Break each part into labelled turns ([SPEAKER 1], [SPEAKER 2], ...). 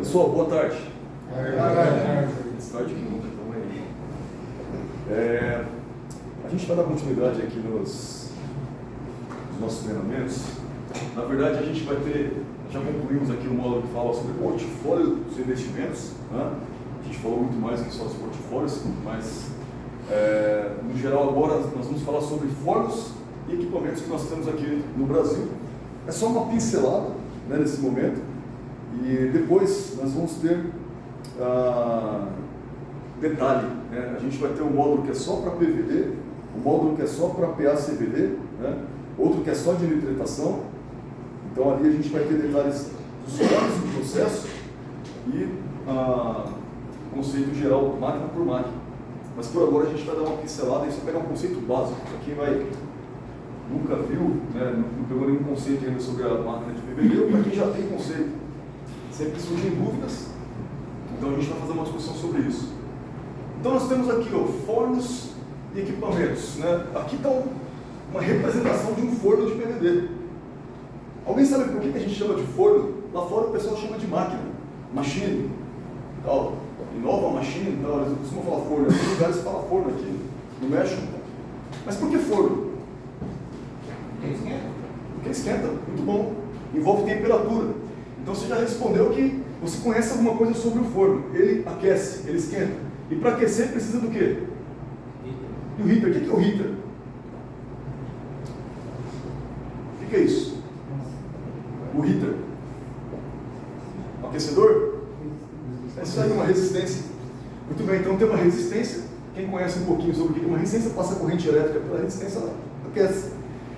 [SPEAKER 1] Pessoal, boa tarde.
[SPEAKER 2] Boa tarde.
[SPEAKER 1] Tarde que nunca, então aí. A gente vai dar continuidade aqui nos nossos treinamentos. Na verdade, a gente vai ter, já concluímos aqui o módulo que fala sobre portfólio dos investimentos, né? A gente falou muito mais que só dos portfólios, mas no geral agora nós vamos falar sobre fornos e equipamentos que nós temos aqui no Brasil. É só uma pincelada, né, nesse momento, e depois nós vamos ter detalhe, né? A gente vai ter um módulo que é só para PVD, um módulo que é só para PA-CVD, né? Outro que é só de nitratação. Então ali a gente vai ter detalhes dos fornos do processo e o conceito geral, máquina por máquina. Mas por agora a gente vai dar uma pincelada e só pegar um conceito básico. Para quem nunca viu, né, não pegou nenhum conceito ainda sobre a máquina de PVD, ou para quem já tem conceito, sempre surgem dúvidas. Então a gente vai fazer uma discussão sobre isso. Então nós temos aqui, ó, fornos e equipamentos, né? Aqui está uma representação de um forno de PVD. Alguém sabe por que a gente chama de forno? Lá fora o pessoal chama de máquina, machine, tal. Inova machine, tal. Eles costumam falar forno. Em alguns lugares se fala forno aqui, no México. Mas por que forno? Porque esquenta, muito bom. Envolve temperatura. Então você já respondeu que você conhece alguma coisa sobre o forno. Ele aquece, ele esquenta. E para aquecer precisa do quê? E o heater. O que é o heater? O que é isso? O heater. O aquecedor? Isso aí é uma resistência. Muito bem, então tem uma resistência. Quem conhece um pouquinho sobre o que é uma resistência, passa a corrente elétrica pela resistência, ela aquece.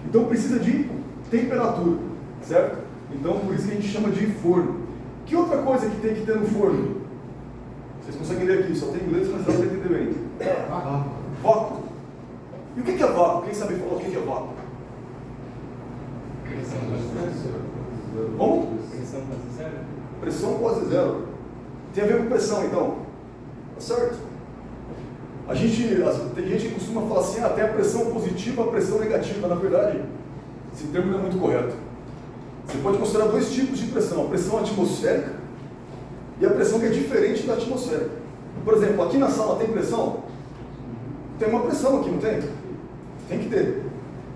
[SPEAKER 1] Então precisa de temperatura, certo? Então por isso que a gente chama de forno. Que outra coisa que tem que ter no forno? Vocês conseguem ler aqui, só tem inglês, mas dá para entender bem. Vácuo. E o que é vácuo? Quem sabe falar o que é vácuo? Como? Pressão quase zero. Tem a ver com pressão, então. Tá certo? Tem gente que costuma falar assim, tem a pressão positiva, a pressão negativa. Na verdade, esse termo não é muito correto. Você pode considerar dois tipos de pressão: a pressão atmosférica e a pressão que é diferente da atmosfera. Por exemplo, aqui na sala tem pressão? Tem uma pressão aqui, não tem? Tem que ter.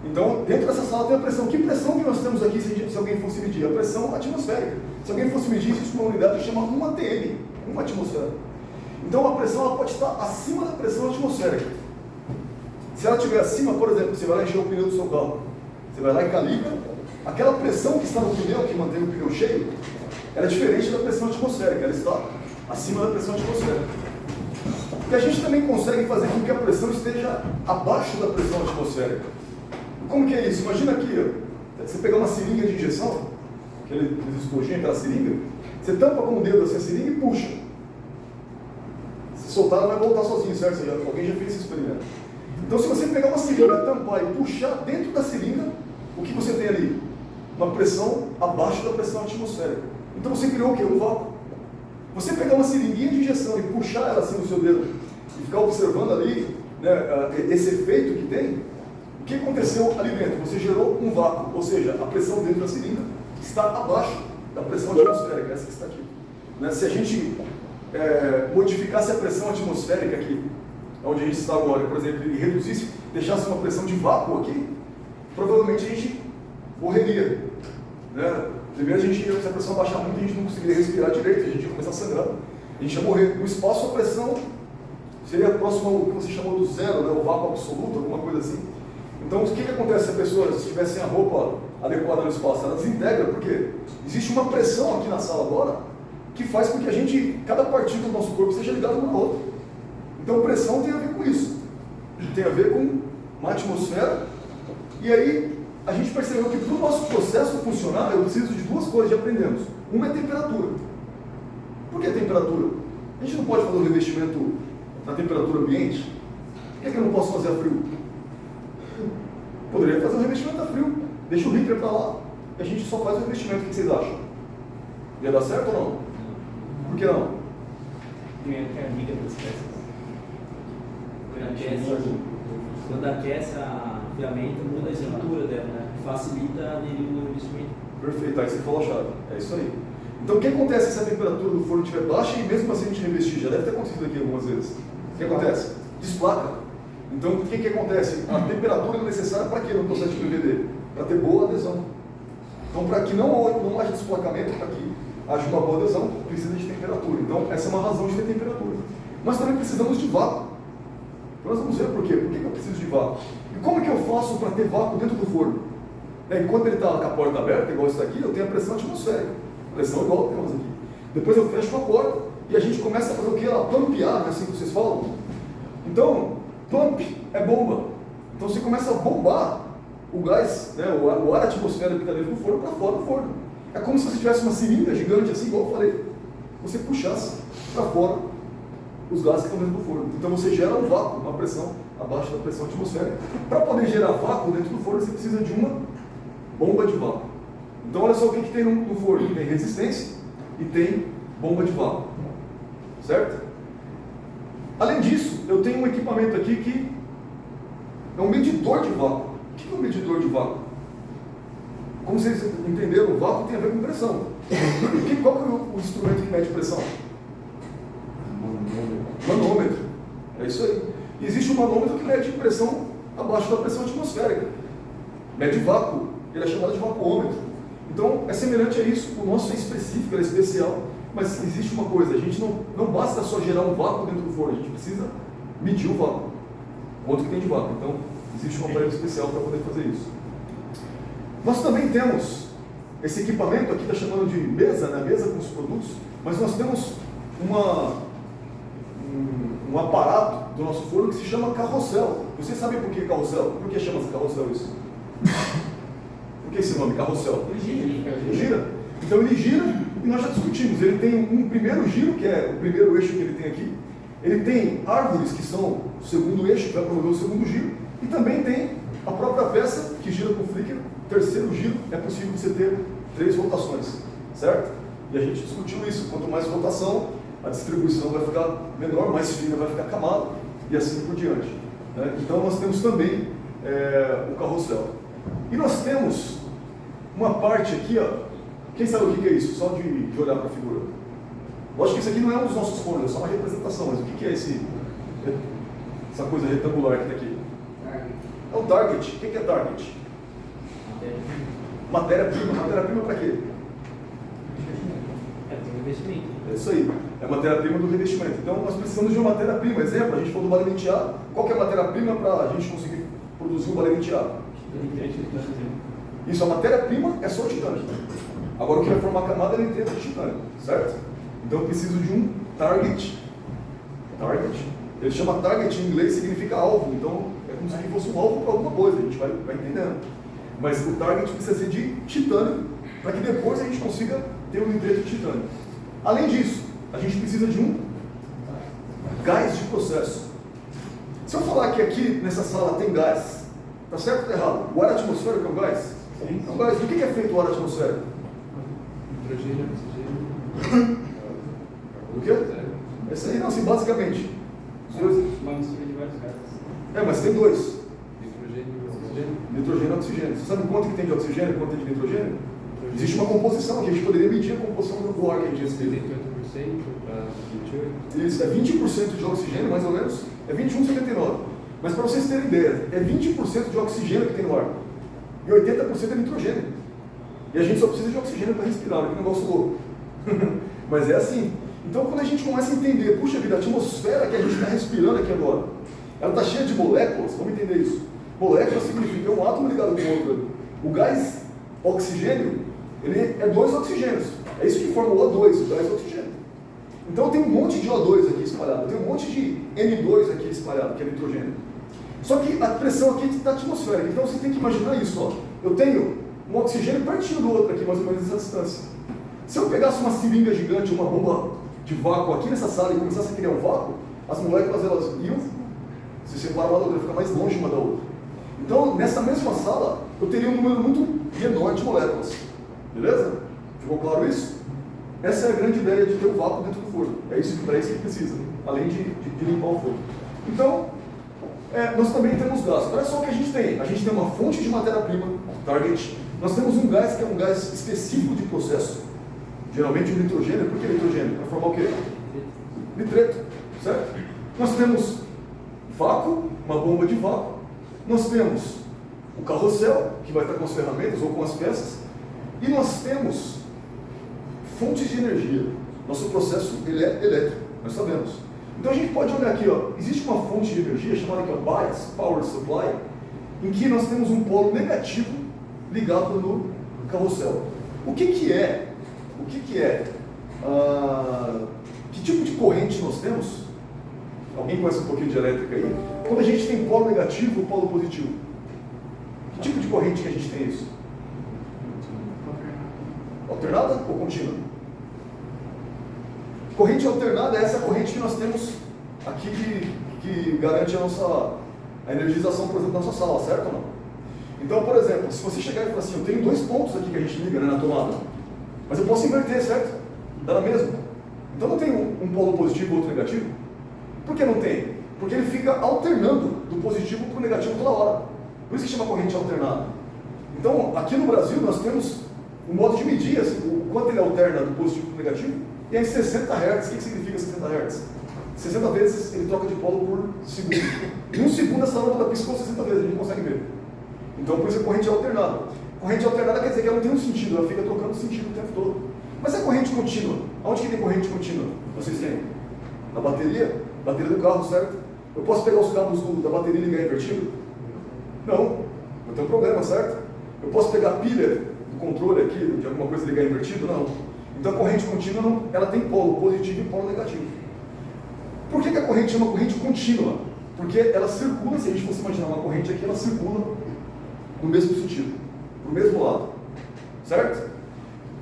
[SPEAKER 1] Então, dentro dessa sala tem a pressão. Que pressão que nós temos aqui se alguém fosse medir? A pressão atmosférica. Se alguém fosse medir, existe uma unidade que chama 1 atm, 1 atmosfera. Então, a pressão ela pode estar acima da pressão atmosférica. Se ela estiver acima, por exemplo, você vai lá encher o pneu do seu carro. Você vai lá e calibra. Aquela pressão que está no pneu, que mantém o pneu cheio, ela é diferente da pressão atmosférica. Ela está acima da pressão atmosférica. E a gente também consegue fazer com que a pressão esteja abaixo da pressão atmosférica. Como que é isso? Imagina aqui, ó, você pegar uma seringa de injeção, aqueles esponjinhos, aquela seringa, você tampa com o dedo assim a seringa e puxa. Se soltar, ela vai voltar sozinho, certo? Alguém já fez esse experimento. Então, se você pegar uma seringa, tampar e puxar dentro da seringa, o que você tem ali? Uma pressão abaixo da pressão atmosférica. Então, você criou o quê? Um vácuo. Você pegar uma seringuinha de injeção e puxar ela assim no seu dedo e ficar observando ali, né, esse efeito que tem, o que aconteceu ali dentro? Você gerou um vácuo, ou seja, a pressão dentro da seringa está abaixo da pressão atmosférica, essa que está aqui. Né? Se a gente modificasse a pressão atmosférica aqui, onde a gente está agora, por exemplo, e reduzisse, deixasse uma pressão de vácuo aqui, provavelmente a gente morreria. Né? Primeiro, se a pressão baixar muito, a gente não conseguiria respirar direito, a gente ia começar a sangrar, a gente ia morrer. No espaço, a pressão seria próxima ao que você chamou do zero, né? O vácuo absoluto, alguma coisa assim. Então, o que acontece se a pessoa estiver sem a roupa adequada no espaço? Ela desintegra, porque existe uma pressão aqui na sala agora que faz com que cada partícula do nosso corpo seja ligada uma na outra. Então, pressão tem a ver com isso. Tem a ver com uma atmosfera. E aí, a gente percebeu que para o nosso processo funcionar, eu preciso de duas coisas, já aprendemos. Uma é temperatura. Por que temperatura? A gente não pode fazer o revestimento na temperatura ambiente? Por que eu não posso fazer a frio? Poderia fazer o revestimento a frio. Deixa o heater para lá e a gente só faz o revestimento. O que vocês acham? Ia dar certo ou não? Por que não?
[SPEAKER 3] Primeiro que é amiga das peças. Quando aquece a ferramenta, muda a estrutura dela, né? Facilita aderir no revestimento.
[SPEAKER 1] Perfeito, aí você falou a chave. É isso aí. Então o que acontece se a temperatura do forno estiver baixa e mesmo assim a gente revestir? Já deve ter acontecido aqui algumas vezes. O que acontece? Desplaca. Então o que acontece? A temperatura é necessária para quê no processo de PVD? Para ter boa adesão. Então para que não haja desplacamento, para que haja uma boa adesão, precisa de temperatura. Então essa é uma razão de ter temperatura. Mas também precisamos de vácuo. Nós vamos ver por quê. Por que eu preciso de vácuo? E como é que eu faço para ter vácuo dentro do forno? Enquanto ele está com a porta aberta, igual isso daqui, eu tenho a pressão atmosférica. Pressão igual temos aqui. Depois eu fecho a porta e a gente começa a fazer o que? Ela pampear, não é assim que vocês falam? Então, pump é bomba. Então você começa a bombar o gás, né, o ar atmosférico que está dentro do forno para fora do forno. É como se você tivesse uma seringa gigante, assim, igual eu falei. Você puxasse para fora os gases que estão dentro do forno. Então você gera um vácuo, uma pressão abaixo da pressão atmosférica. Para poder gerar vácuo dentro do forno, você precisa de uma bomba de vácuo. Então olha só o que tem no forno. Tem resistência e tem bomba de vácuo. Certo? Além disso, eu tenho um equipamento aqui que é um medidor de vácuo. O que é um medidor de vácuo? Como vocês entenderam, o vácuo tem a ver com pressão. Qual que é o instrumento que mede pressão? Manômetro. É isso aí. E existe um manômetro que mede pressão abaixo da pressão atmosférica. Mede vácuo. Ele é chamado de vacuômetro. Então, é semelhante a isso. O nosso é específico, ele é especial. Mas existe uma coisa, a gente não basta só gerar um vácuo dentro do forno, a gente precisa medir o vácuo. Quanto que tem de vácuo. Então, existe um aparelho especial para poder fazer isso. Nós também temos esse equipamento aqui, está chamando de mesa, né? Mesa com os produtos, mas nós temos um aparato do nosso forno que se chama carrossel. Vocês sabem por que carrossel? Por que chama-se carrossel isso? Por que esse nome, carrossel? Ele gira. Então ele gira e nós já discutimos. Ele tem um primeiro giro, que é o primeiro eixo que ele tem aqui. Ele tem árvores que são o segundo eixo, que vai promover o segundo giro. E também tem a própria peça que gira com o flicker. Terceiro giro, é possível você ter 3 rotações, certo? E a gente discutiu isso. Quanto mais rotação, a distribuição vai ficar menor, mais fina vai ficar a camada e assim por diante. Né? Então nós temos também o carrossel. E nós temos uma parte aqui, ó. Quem sabe o que é isso? Só de olhar para a figura. Lógico que isso aqui não é um dos nossos fornos, é só uma representação, mas o que é essa coisa retangular que está aqui? É o target. O que é target? Matéria-prima. Matéria-prima para quê?
[SPEAKER 3] É do revestimento.
[SPEAKER 1] É isso aí. É matéria-prima do revestimento. Então nós precisamos de uma matéria-prima. Exemplo, a gente falou do balemiante A. Qual que é a matéria-prima para a gente conseguir produzir um balemiante A? Isso, a matéria-prima é só o titânio. Agora o que vai formar a camada é a entrega de titânio, certo? Então eu preciso de um target. Target. Ele chama target em inglês, significa alvo. Então é como se fosse um alvo para alguma coisa, a gente vai entendendo. Mas o target precisa ser de titânio, para que depois a gente consiga ter um nitrito de titânio. Além disso, a gente precisa de um gás de processo. Se eu falar que aqui nessa sala tem gás, tá certo ou tá errado? O ar atmosférico é um gás?
[SPEAKER 2] Sim.
[SPEAKER 1] É um gás. Do que é feito o ar atmosférico?
[SPEAKER 2] Nitrogênio, oxigênio.
[SPEAKER 1] O quê? Esse aí não, assim, basicamente. Os dois.
[SPEAKER 3] Uma mistura de vários gases.
[SPEAKER 1] Mas tem 2.
[SPEAKER 2] Nitrogênio e oxigênio.
[SPEAKER 1] Nitrogênio e oxigênio. Você sabe quanto que tem de oxigênio e quanto tem de nitrogênio? Existe uma composição aqui, a gente poderia medir a composição do ar que a gente respira.
[SPEAKER 2] 78% para 28%.
[SPEAKER 1] Isso, é 20% de oxigênio, mais ou menos, é 21,79. Mas para vocês terem ideia, é 20% de oxigênio que tem no ar. E 80% é nitrogênio. E a gente só precisa de oxigênio para respirar, olha que negócio louco. Mas é assim. Então quando a gente começa a entender, puxa vida, a atmosfera que a gente está respirando aqui agora, ela está cheia de moléculas, vamos entender isso. Molécula significa um átomo ligado com o outro. O gás oxigênio, ele é 2 oxigênios. É isso que forma o O2, o gás oxigênio. Então tem um monte de O2 aqui espalhado, tem um monte de N2 aqui espalhado, que é nitrogênio. Só que a pressão aqui está atmosférica, então você tem que imaginar isso, ó. Eu tenho um oxigênio pertinho do outro aqui, mais ou menos essa distância. Se eu pegasse uma seringa gigante, uma bomba de vácuo aqui nessa sala e começasse a criar um vácuo, as moléculas elas iam se separar uma da outra, ficar mais longe uma da outra. Então, nessa mesma sala, eu teria um número muito menor de moléculas. Beleza? Ficou claro isso? Essa é a grande ideia de ter o vácuo dentro do forno. É isso para isso que precisa, além de limpar o forno. Então, nós também temos gás. Olha só o que a gente tem. A gente tem uma fonte de matéria-prima, target. Nós temos um gás que é um gás específico de processo, geralmente o nitrogênio. Por que nitrogênio? Para formar o quê? Nitreto, certo? Nós temos vácuo, uma bomba de vácuo. Nós temos o carrossel, que vai estar com as ferramentas ou com as peças. E nós temos fontes de energia. Nosso processo ele é elétrico, nós sabemos. Então a gente pode olhar aqui, ó, existe uma fonte de energia chamada aqui, ó, bias, power supply, em que nós temos um polo negativo ligado no carrossel. O que é? Que tipo de corrente nós temos? Alguém conhece um pouquinho de elétrica aí? Quando a gente tem polo negativo e polo positivo. Que tipo de corrente que a gente tem isso? Alternada ou contínua? Corrente alternada é essa corrente que nós temos aqui que garante a energização, por exemplo, da nossa sala, certo ou não? Então, por exemplo, se você chegar e falar assim, eu tenho 2 pontos aqui que a gente liga, né, na tomada, mas eu posso inverter, certo? Dá na mesma. Então não tem um polo positivo e outro negativo? Por que não tem? Porque ele fica alternando do positivo para o negativo toda hora. Por isso que chama corrente alternada. Então, aqui no Brasil, nós temos um modo de medir o quanto ele alterna do positivo para o negativo, e é em 60 Hz. O que significa 60 Hz? 60 vezes ele troca de polo por segundo. Em um segundo essa lâmpada piscou 60 vezes, a gente consegue ver. Então por isso é corrente alternada. Corrente alternada quer dizer que ela não tem um sentido, ela fica trocando sentido o tempo todo. Mas é corrente contínua. Onde que tem corrente contínua? Vocês têm? Na bateria? Bateria do carro, certo? Eu posso pegar os cabos da bateria e ligar invertido? Não. Não tem um problema, certo? Eu posso pegar a pilha do controle aqui, de alguma coisa e ligar invertido? Não. Então a corrente contínua, não, ela tem polo positivo e polo negativo. Por que a corrente é uma corrente contínua? Porque ela circula, se a gente fosse imaginar uma corrente aqui, ela circula no mesmo sentido, para o mesmo lado. Certo?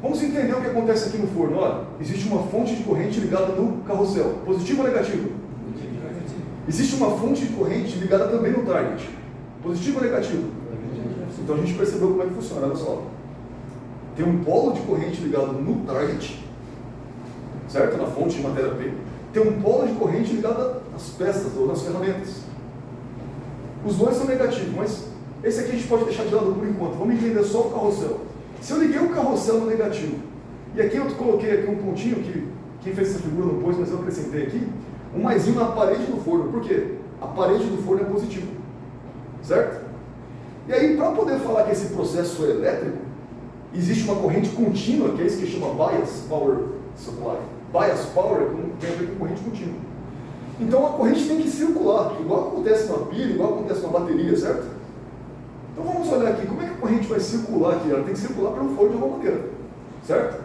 [SPEAKER 1] Vamos entender o que acontece aqui no forno. Olha, existe uma fonte de corrente ligada no carrossel. Positivo ou negativo? Existe uma fonte de corrente ligada também no target. Positivo ou negativo? Então a gente percebeu como é que funciona, olha só. Tem um polo de corrente ligado no target, certo? Na fonte de matéria-prima. Tem um polo de corrente ligado nas peças ou nas ferramentas. Os dois são negativos, mas esse aqui a gente pode deixar de lado por enquanto. Vamos entender só o carrossel. Se eu liguei o carrossel no negativo, e aqui eu coloquei aqui um pontinho que quem fez essa figura não pôs, mas eu acrescentei aqui, um maisinho na parede do forno. Por quê? A parede do forno é positivo. Certo? E aí, para poder falar que esse processo é elétrico, existe uma corrente contínua, que é isso que chama bias power supply. Bias power tem a ver com corrente contínua. Então a corrente tem que circular, igual acontece numa pilha, igual acontece numa bateria, certo? Então vamos olhar aqui, como é que a corrente vai circular aqui? Ela tem que circular pelo forno de alguma maneira, certo?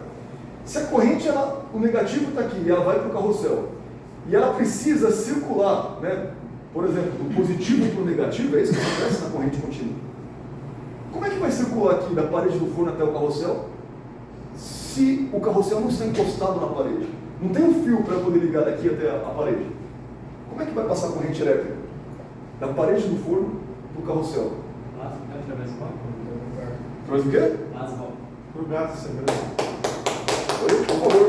[SPEAKER 1] Se a corrente, o negativo está aqui, e ela vai para o carrossel, e ela precisa circular, né? Por exemplo, do positivo para o negativo, é isso que acontece na corrente contínua. Como é que vai circular aqui da parede do forno até o carrossel, se o carrossel não está encostado na parede? Não tem um fio para poder ligar daqui até a parede. Como é que vai passar a corrente elétrica? Da parede do forno para o carrossel. Através do quê?
[SPEAKER 4] Por gato, segurança.
[SPEAKER 1] Oi, por favor.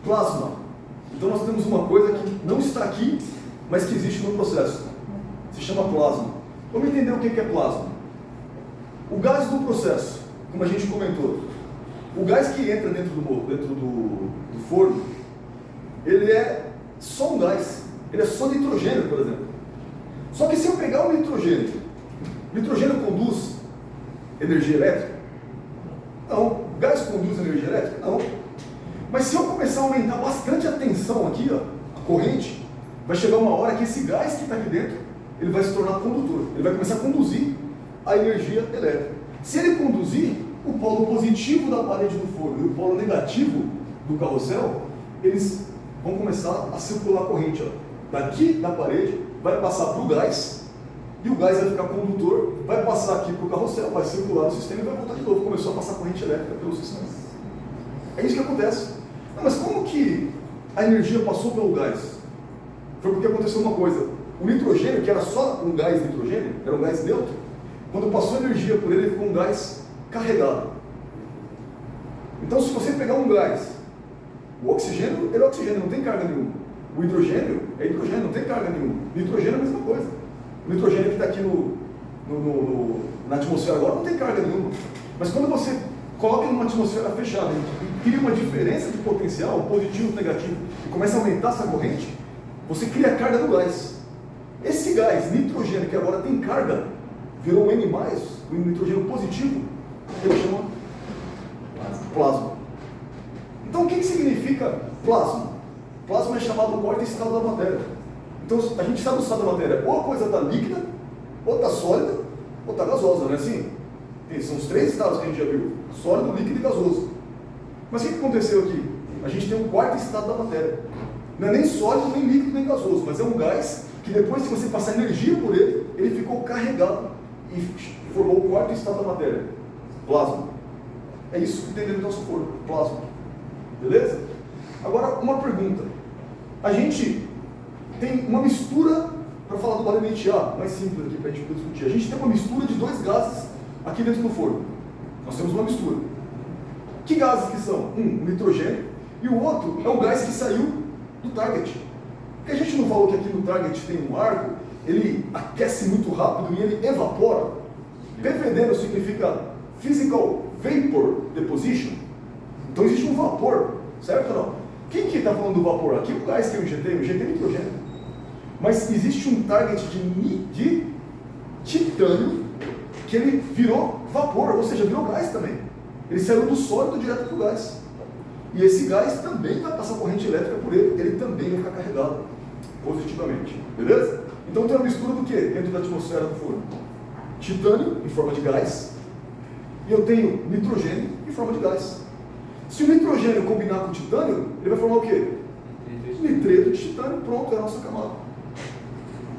[SPEAKER 1] Plasma. Então nós temos uma coisa que não está aqui, mas que existe no processo. Se chama plasma. Vamos entender o que é plasma. O gás do processo, como a gente comentou, o gás que entra dentro do forno, ele é só um gás, ele é só nitrogênio, por exemplo. Só que se eu pegar o nitrogênio conduz energia elétrica? Não. O gás conduz energia elétrica? Não. Mas se eu começar a aumentar bastante a tensão aqui, ó, a corrente, vai chegar uma hora que esse gás que está aqui dentro, ele vai se tornar condutor. Ele vai começar a conduzir a energia elétrica. Se ele conduzir, o polo positivo da parede do forno e o polo negativo do carrossel, eles vão começar a circular a corrente. Ó. Daqui da parede, vai passar para o gás, e o gás vai ficar condutor, vai passar aqui para o carrossel, vai circular no sistema e vai voltar de novo. Começou a passar corrente elétrica pelo sistema. É isso que acontece. Não, mas como que a energia passou pelo gás? Foi porque aconteceu uma coisa. O nitrogênio, que era só um gás nitrogênio, era um gás neutro, quando passou energia por ele, ficou um gás carregado. Então, se você pegar um gás, o oxigênio, ele é oxigênio, não tem carga nenhuma. O hidrogênio é hidrogênio, não tem carga nenhuma. O nitrogênio é a mesma coisa. O nitrogênio que está aqui na atmosfera agora não tem carga nenhuma. Mas quando você coloca em uma atmosfera fechada e cria uma diferença de potencial, positivo e negativo, e começa a aumentar essa corrente, você cria a carga do gás. Esse gás, nitrogênio, que agora tem carga, virou um N+, um nitrogênio positivo, ele chama plasma. Então o que significa plasma? Plasma é chamado quarto estado da matéria. Então a gente sabe o estado da matéria, ou a coisa está líquida, ou está sólida, ou está gasosa, não é assim? São os 3 estados que a gente já viu, sólido, líquido e gasoso. Mas o que aconteceu aqui? A gente tem um quarto estado da matéria. Não é nem sólido, nem líquido, nem gasoso, mas é um gás que depois que você passar energia por ele, ele ficou carregado e formou o quarto estado da matéria, plasma. É isso que tem dentro do nosso corpo, plasma. Beleza? Agora, uma pergunta. A gente tem uma mistura, para falar do barulho mais simples aqui para a gente poder discutir. A gente tem uma mistura de 2 gases aqui dentro do forno. Nós temos uma mistura. Que gases que são? Um, o nitrogênio, e o outro é o gás que saiu do target. Porque a gente não falou que aqui no target tem um arco, ele aquece muito rápido e ele evapora. PVD significa Physical Vapor Deposition. Então existe um vapor, certo ou não? Quem que está falando do vapor? Aqui o gás tem o GT é nitrogênio. Mas existe um target de titânio que ele virou vapor, ou seja, virou gás também. Ele saiu do sólido direto para o gás. E esse gás também vai passar corrente elétrica por ele, ele também vai ficar carregado positivamente. Beleza? Então tem uma mistura do que dentro da atmosfera do forno? Titânio em forma de gás, e eu tenho nitrogênio em forma de gás. Se o nitrogênio combinar com o titânio, ele vai formar o quê? Nitreto de titânio, pronto, é a nossa camada.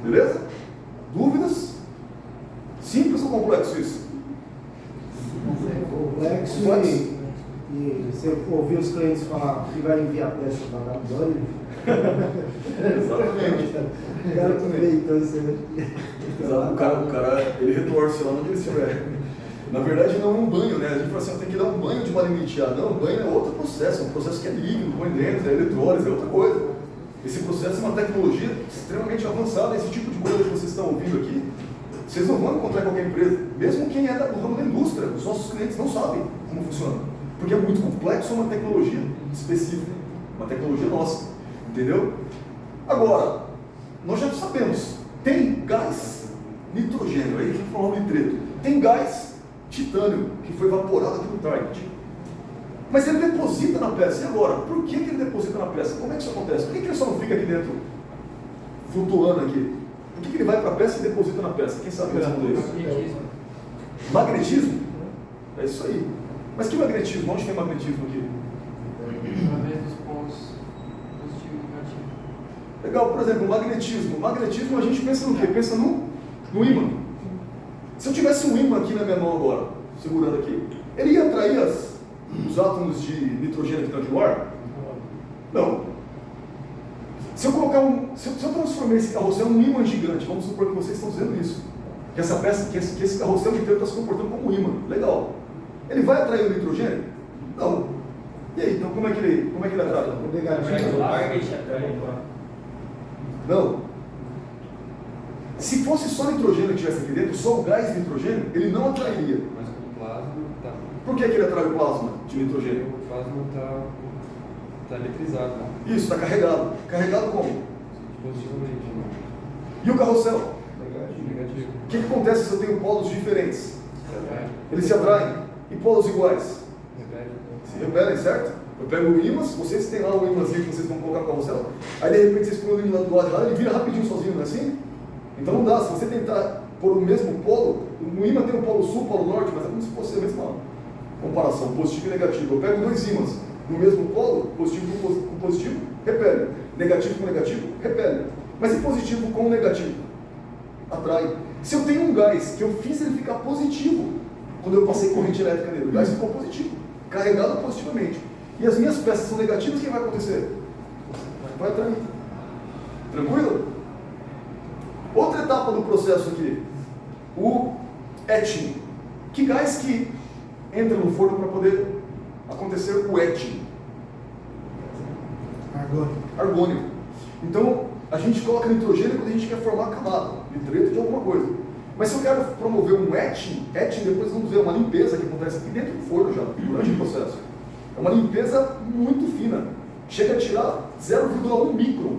[SPEAKER 1] Beleza? Dúvidas? Simples ou complexo isso?
[SPEAKER 5] Complexo. E você ouviu os clientes falar que vai enviar peça para a Babilônia?
[SPEAKER 1] Exatamente.
[SPEAKER 5] O cara aproveitou isso aí.
[SPEAKER 1] Exato, o cara ele retorce lá onde ele estiver. Na verdade não é um banho, né? A gente fala assim, tem que dar um banho de malimitiar. Não, um banho é outro processo, é um processo que é líquido, põe dentro, é eletrólise, é outra coisa. Esse processo é uma tecnologia extremamente avançada, esse tipo de coisa que vocês estão ouvindo aqui, vocês não vão encontrar em qualquer empresa. Mesmo quem é do ramo da indústria, os nossos clientes não sabem como funciona. Porque é muito complexo, é uma tecnologia específica, uma tecnologia nossa, entendeu? Agora, nós já sabemos, tem gás nitrogênio, aí a gente falou nitreto, tem gás titânio, que foi evaporado aqui no target. Mas ele deposita na peça, e agora? Por que ele deposita na peça? Como é que isso acontece? Por que ele só não fica aqui dentro, flutuando aqui? Por que ele vai para a peça e deposita na peça? Quem sabe responder isso? Magnetismo? É isso aí. Mas que magnetismo? Onde tem magnetismo aqui?
[SPEAKER 2] Através dos polos positivo e negativo.
[SPEAKER 1] Legal, por exemplo, magnetismo. Magnetismo a gente pensa no quê? Pensa no ímã. Se eu tivesse um ímã aqui na minha mão agora, segurando aqui, ele ia atrair os átomos de nitrogênio que estão aqui no ar? Não. Se eu transformar esse carrossel num ímã gigante, vamos supor que vocês estão dizendo isso, que essa peça, que esse carrossel inteiro está se comportando como um ímã, legal. Ele vai atrair o nitrogênio? Não. E aí, então como é que ele atrai?
[SPEAKER 3] O target atrai.
[SPEAKER 1] Não. Se fosse só nitrogênio que estivesse aqui dentro, só o gás de nitrogênio, ele não atrairia.
[SPEAKER 2] Mas com o plasma, tá.
[SPEAKER 1] Por que ele atrai o plasma de nitrogênio?
[SPEAKER 2] O plasma tá eletrizado, né?
[SPEAKER 1] Isso, está carregado. Carregado como?
[SPEAKER 2] Positivamente, né?
[SPEAKER 1] E o carrossel?
[SPEAKER 2] Negativo.
[SPEAKER 1] O que acontece se eu tenho polos diferentes?
[SPEAKER 2] Repele.
[SPEAKER 1] Eles se atraem. E polos iguais?
[SPEAKER 2] Repele.
[SPEAKER 1] Se repelem, certo? Eu pego o ímãs, vocês têm lá o ímãzinho que vocês vão colocar no carrossel, aí de repente vocês põem o ímã do lado de lá, ele vira rapidinho sozinho, não é assim? Então não dá, se você tentar pôr o mesmo polo, o ímã tem o polo sul, o polo norte, mas é como se fosse a mesma comparação, positivo e negativo. Eu pego 2 ímãs no mesmo polo, positivo com positivo, repele. Negativo com negativo, repele. Mas e positivo com negativo? Atrai. Se eu tenho um gás que eu fiz ele ficar positivo, quando eu passei corrente elétrica nele, o gás ficou positivo, carregado positivamente. E as minhas peças são negativas, o que vai acontecer? Vai atrair. Tranquilo? Outra etapa do processo aqui, o etching. Que gás que entra no forno para poder acontecer o etching? Argônio. Então, a gente coloca nitrogênio quando a gente quer formar a camada, nitreto de alguma coisa. Mas se eu quero promover um etching depois vamos ver uma limpeza que acontece aqui dentro do forno já, durante o processo. É uma limpeza muito fina. Chega a tirar 0,1 micron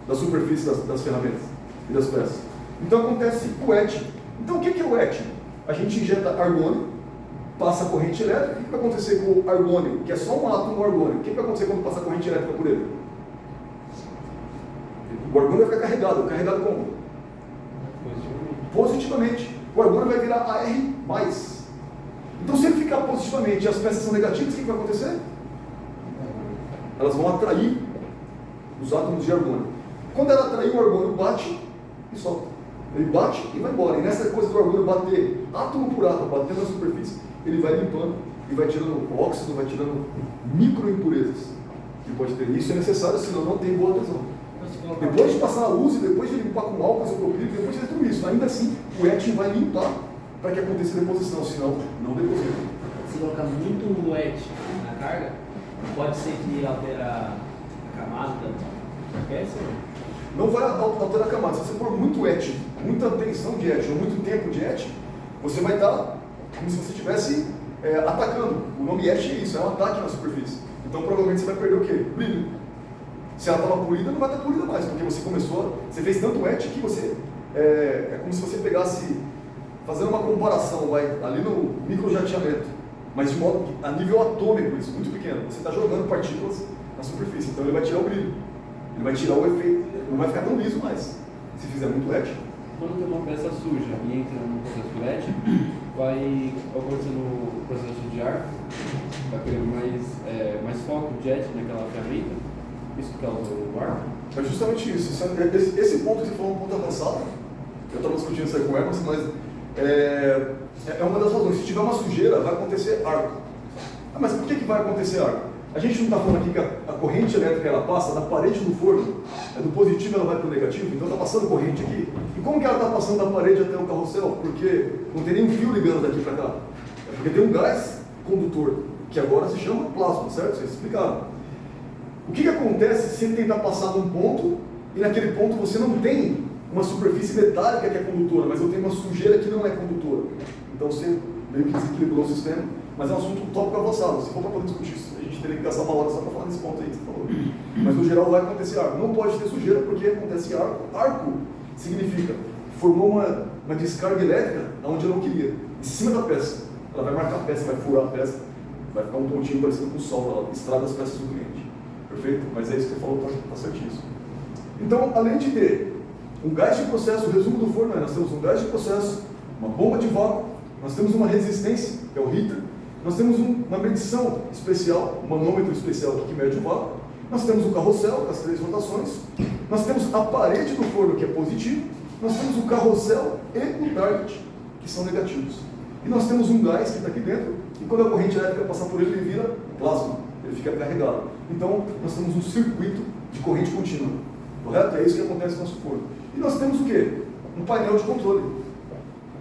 [SPEAKER 1] da superfície das ferramentas e das peças. Então acontece o etching. Então o que é o etching? A gente injeta argônio, passa a corrente elétrica. O que vai acontecer com o argônio, que é só um átomo argônio? O que vai acontecer quando passa a corrente elétrica por ele? O argônio vai ficar carregado. Carregado como? Positivamente. O argônio vai virar Ar+. Então se ele ficar positivamente e as peças são negativas, o que vai acontecer? Elas vão atrair os átomos de argônio. Quando ela atrair, o argônio bate e solta. Ele bate e vai embora. E nessa coisa do argônio bater átomo por átomo, batendo na superfície, ele vai limpando e vai tirando o óxido, vai tirando microimpurezas que pode ter. Isso é necessário, senão não tem boa adesão. Depois de passar a luz e depois de limpar com álcool isopropílico, depois de tudo isso, ainda assim o etching vai limpar para que aconteça a deposição, senão não deposita.
[SPEAKER 3] Se colocar muito etching na carga, pode ser que altera a camada da peça?
[SPEAKER 1] Não vai alterar a camada. Se você for muito etching, muita tensão de etching, ou muito tempo de etching, você vai estar como se você estivesse atacando. O nome etching é isso, é um ataque na superfície. Então provavelmente você vai perder o quê? Brilho. Se ela estava polida, não vai estar polida mais, porque você fez tanto etching que você, é como se você pegasse, fazendo uma comparação, ali no microjateamento, mas de modo, a nível atômico, isso, muito pequeno. Você está jogando partículas na superfície, então ele vai tirar o brilho, ele vai tirar o efeito, não vai ficar tão liso mais, se fizer muito etching.
[SPEAKER 2] Quando tem uma peça suja e entra no processo de etching, vai acontecer no processo de ar, vai ter mais foco de etching naquela ferramenta. Isso que causa o ar?
[SPEAKER 1] É justamente isso. Esse ponto que você falou é um ponto avançado. Eu estava discutindo isso aí com o Emerson, mas é uma das razões. Se tiver uma sujeira, vai acontecer arco. Mas por que vai acontecer arco? A gente não está falando aqui que a corrente elétrica ela passa da parede do forno, do positivo ela vai para o negativo, então está passando corrente aqui. E como que ela está passando da parede até o carrossel? Porque não tem nenhum fio ligando daqui para cá. É porque tem um gás condutor, que agora se chama plasma, certo? Vocês explicaram. O que acontece se ele tentar passar num ponto e naquele ponto você não tem uma superfície metálica que é condutora, mas eu tenho uma sujeira que não é condutora? Então você meio que desequilibrou o sistema, mas é um assunto tópico avançado. Se for para poder discutir isso, a gente teria que gastar uma hora só para falar nesse ponto aí que você falou. Mas no geral vai acontecer arco. Não pode ter sujeira porque acontece arco. Arco significa formou uma descarga elétrica onde eu não queria, em cima da peça. Ela vai marcar a peça, vai furar a peça, vai ficar um pontinho parecendo com o sol, ela estraga as peças do cliente. Perfeito? Mas é isso que você falou, está certíssimo. Então, além de ter um gás de processo, o resumo do forno é, nós temos um gás de processo, uma bomba de vácuo, nós temos uma resistência, que é o heater, nós temos uma medição especial, um manômetro especial que mede o vácuo, nós temos o carrossel, com as 3 rotações, nós temos a parede do forno, que é positivo, nós temos o carrossel e o target, que são negativos. E nós temos um gás que está aqui dentro, e quando a corrente elétrica passar por ele, ele vira plasma, ele fica carregado. Então, nós temos um circuito de corrente contínua, correto? É isso que acontece no nosso forno. E nós temos o quê? Um painel de controle.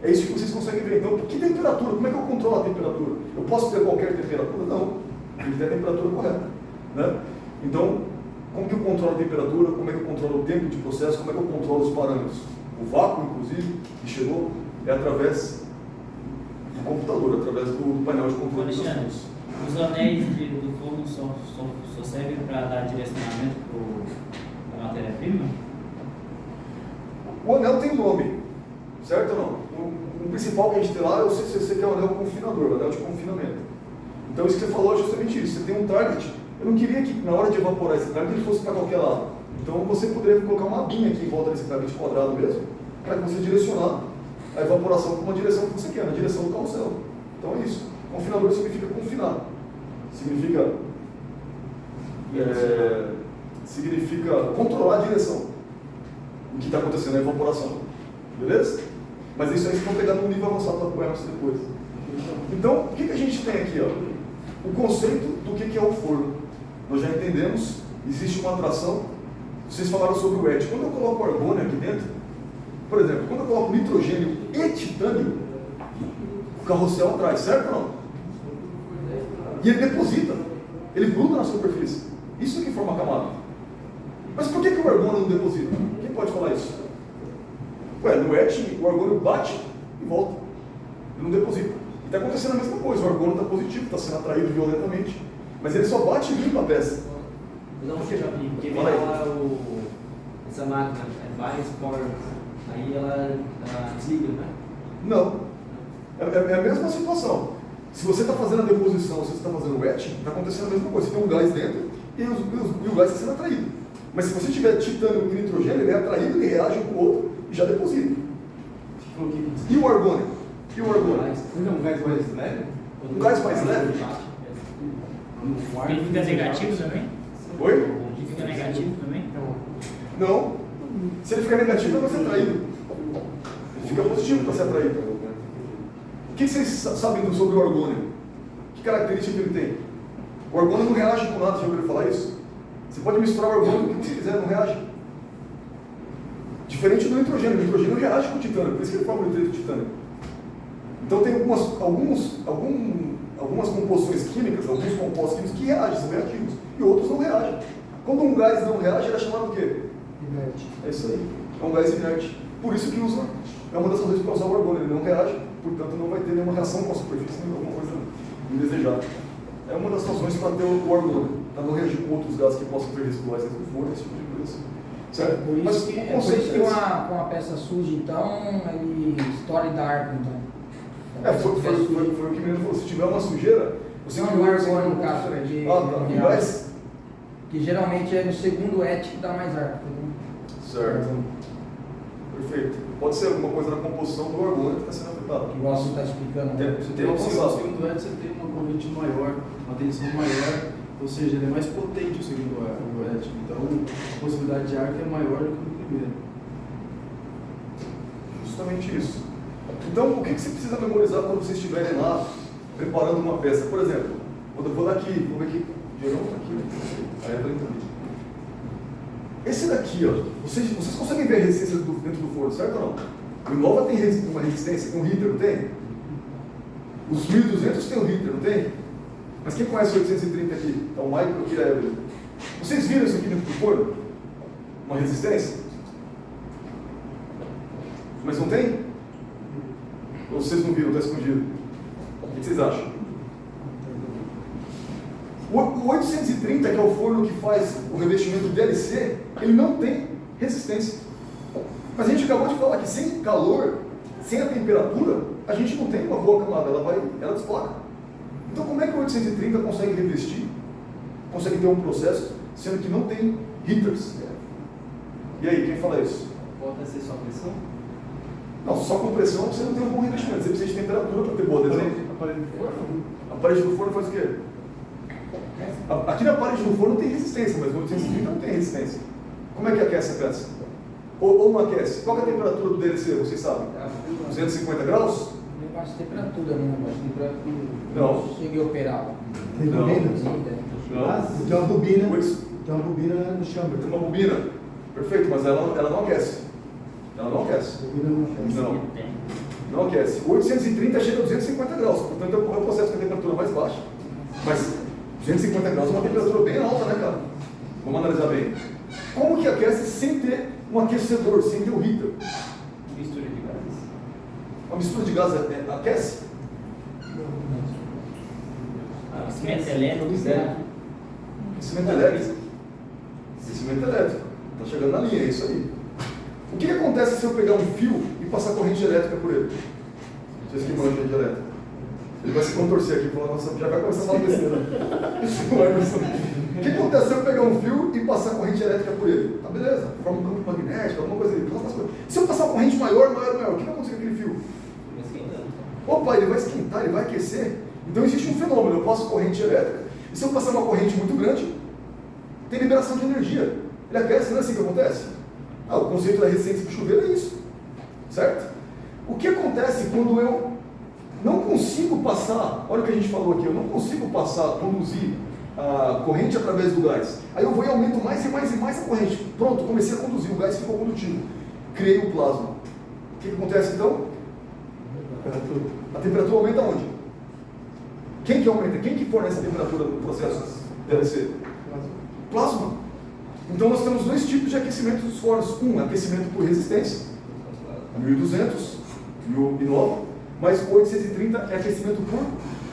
[SPEAKER 1] É isso que vocês conseguem ver. Então, que temperatura? Como é que eu controlo a temperatura? Eu posso ter qualquer temperatura? Não. Tem que ter a temperatura correta. Né? Então, como que eu controlo a temperatura? Como é que eu controlo o tempo de processo? Como é que eu controlo os parâmetros? O vácuo, inclusive, que chegou, é através do computador, através do painel de controle.
[SPEAKER 3] Alexandre, os anéis do forno só servem para dar direcionamento para a matéria-prima?
[SPEAKER 1] O anel tem nome, certo ou não? O principal que a gente tem lá é o CCC, que é o anel confinador, o anel de confinamento. Então, isso que você falou é justamente isso. Você tem um target. Eu não queria que, na hora de evaporar esse target, ele fosse para qualquer lado. Então, você poderia colocar uma abinha aqui em volta desse target quadrado mesmo, para que você direcionar a evaporação para uma direção que você quer, na direção do carrossel. Então, é isso. Confinador significa confinar. Significa controlar a direção do que está acontecendo na evaporação. Beleza? Mas isso aí vocês vão pegar num nível avançado da Emerson depois. Então, o que a gente tem aqui? Ó? O conceito do que é o forno. Nós já entendemos, existe uma atração. Vocês falaram sobre o etch. Quando eu coloco argônio aqui dentro, por exemplo, quando eu coloco nitrogênio e titânio, o carrossel atrai, certo ou não? E ele deposita, ele gruda na superfície. Isso que forma a camada. Mas por que o argônio não deposita? Quem pode falar isso? Ué, no etching, o argônio bate e volta. Ele não deposita. E está acontecendo a mesma coisa, o argônio está positivo, está sendo atraído violentamente. Mas ele só bate e limpa a peça.
[SPEAKER 3] Não, porque eu já vi, porque vem
[SPEAKER 1] Fala aí.
[SPEAKER 3] lá essa máquina, Advanced Power, aí ela desliga, né?
[SPEAKER 1] Não. É a mesma situação. Se você está fazendo a deposição, se você está fazendo o etching, está acontecendo a mesma coisa. Você tem um gás dentro e o gás está sendo atraído. Mas se você tiver titânio e nitrogênio, ele é atraído, ele reage um com o outro e já deposita. E o argônio? E o argônio?
[SPEAKER 4] Não é um gás mais leve?
[SPEAKER 1] Um gás mais leve?
[SPEAKER 6] Ele fica negativo também?
[SPEAKER 1] Oi?
[SPEAKER 6] Ele fica negativo também?
[SPEAKER 1] Não. Se ele ficar negativo, ele vai ser atraído. Ele fica positivo para ser atraído. O que vocês sabem sobre o argônio? Que característica que ele tem? O argônio não reage com nada, já ouviram falar isso? Você pode misturar o argônio com o que você quiser, não reage. Diferente do nitrogênio. O nitrogênio reage com o titânio, por isso que ele forma o nitrito de titânio. Então tem algumas composições químicas, alguns compostos químicos que reagem, são reativos, e outros não reagem. Quando um gás não reage, ele é chamado de quê?
[SPEAKER 5] Inerte.
[SPEAKER 1] É isso aí. É um gás inerte. Por isso que usa, é uma das razões para usar o argônio. Ele não reage, portanto não vai ter nenhuma reação com a superfície, nem alguma coisa indesejada. É uma das razões para ter o argônio, para não reagir com outros gases que possam ter residuais dentro do forno, esse tipo de coisa. Certo?
[SPEAKER 7] Por
[SPEAKER 1] Mas
[SPEAKER 7] isso que,
[SPEAKER 1] o
[SPEAKER 7] é por
[SPEAKER 1] conceito
[SPEAKER 7] isso que com a peça suja, então, ele estoura e dá arco, então.
[SPEAKER 1] foi o que o menino falou. Se tiver uma sujeira, você
[SPEAKER 7] Não,
[SPEAKER 1] cria
[SPEAKER 7] no
[SPEAKER 1] um
[SPEAKER 7] arco,
[SPEAKER 1] arco
[SPEAKER 7] no caso,
[SPEAKER 1] diferente.
[SPEAKER 7] de-
[SPEAKER 1] Ah, tá.
[SPEAKER 7] de
[SPEAKER 1] E gás?
[SPEAKER 7] Que geralmente é no segundo etch que dá mais arco. Entendeu?
[SPEAKER 1] Certo. Perfeito. Pode ser alguma coisa na composição do argônio que está sendo afetada.
[SPEAKER 7] Igual você está explicando.
[SPEAKER 1] Tem-
[SPEAKER 7] né?
[SPEAKER 1] tem
[SPEAKER 4] Tem
[SPEAKER 1] uma
[SPEAKER 4] uma
[SPEAKER 1] sensação.
[SPEAKER 4] o segundo etch você tem uma corrente maior, uma tensão maior, ou seja, ele é mais potente o segundo etch. Então a possibilidade de arco é maior do que no primeiro.
[SPEAKER 1] Justamente isso. Então, o que você precisa memorizar quando vocês estiverem lá preparando uma peça? Por exemplo, quando eu vou daqui, vamos ver aqui, o Gerão está aqui, né? Aí eu também. Esse daqui, ó, vocês conseguem ver a resistência dentro do forno, certo ou não? O Innova tem uma resistência, tem um heater, não tem? Os 1200 tem um heater, não tem? Mas quem conhece o 830 aqui? É o Michael aqui da Evelyn. Vocês viram isso aqui dentro do forno? Uma resistência? Mas não tem? Ou vocês não viram, está escondido? O que vocês acham? O 830, que é o forno que faz o revestimento DLC, ele não tem resistência. Mas a gente acabou de falar que sem calor, sem a temperatura, a gente não tem uma boa camada, ela desplaca. Então como é que o 830 consegue revestir, consegue ter um processo, sendo que não tem heaters? E aí, quem fala isso?
[SPEAKER 3] Pode ser só pressão?
[SPEAKER 1] Não, só com pressão você não tem um bom revestimento, você precisa de temperatura para ter boa adesão.
[SPEAKER 4] Aparelho de forno?
[SPEAKER 1] A parede do forno faz o quê? Aqui na parede do forno tem resistência, mas no 830 não tem resistência. Como é que aquece a peça? Ou não aquece? Qual é a temperatura do DLC, vocês sabem? 250 graus?
[SPEAKER 7] Não baixa temperatura, né? Baixa temperatura.
[SPEAKER 1] Não.
[SPEAKER 7] Cheguei a operar.
[SPEAKER 5] Tem
[SPEAKER 1] Não.
[SPEAKER 5] bobina?
[SPEAKER 7] Sim, tem.
[SPEAKER 5] Tem uma bobina.
[SPEAKER 1] Oito-
[SPEAKER 5] Tem uma bobina no chamber.
[SPEAKER 1] Tem uma bobina. Perfeito, mas ela não aquece. Ela não aquece.
[SPEAKER 5] Bobina no chamber.
[SPEAKER 1] Não.
[SPEAKER 6] Tem.
[SPEAKER 1] Não aquece. O 830 chega a 250 graus, portanto é o processo com a temperatura mais baixa. Mas 250 graus é uma temperatura bem alta, né, cara? Vamos analisar bem. Como que aquece sem ter um aquecedor, sem ter um heater?
[SPEAKER 3] Mistura de gases.
[SPEAKER 1] A mistura de gás aquece?
[SPEAKER 6] Aquecimento elétrico, né?
[SPEAKER 1] Aquecimento elétrico. Aquecimento elétrico. Está chegando na linha, é isso aí. O que acontece se eu pegar um fio e passar corrente elétrica por ele? Vocês que manjam de elétrica. Ele vai se contorcer aqui e falar, nossa, já vai começar a falar besteira. O que acontece se eu pegar um fio e passar corrente elétrica por ele? Tá, beleza, forma um campo magnético, alguma coisa aí. Se eu passar uma corrente maior, o que vai acontecer com aquele fio?
[SPEAKER 3] Vai esquentando.
[SPEAKER 1] Opa, ele vai esquentar, ele vai aquecer. Então existe um fenômeno, eu passo corrente elétrica, e se eu passar uma corrente muito grande, tem liberação de energia. Ele aquece, não é assim que acontece? O conceito da resistência do chuveiro é isso, certo? O que acontece quando eu não consigo passar, olha o que a gente falou aqui, eu não consigo conduzir a corrente através do gás. Aí eu vou e aumento mais e mais e mais a corrente. Pronto, comecei a conduzir, o gás ficou condutivo. Criei um plasma. O que acontece então? A temperatura aumenta onde? Quem que aumenta? Quem que fornece a temperatura no processo DLC? Plasma. Então nós temos dois tipos de aquecimento dos fornos. Um, aquecimento por resistência. a 1200 e o Innova, mas o 830 é aquecimento por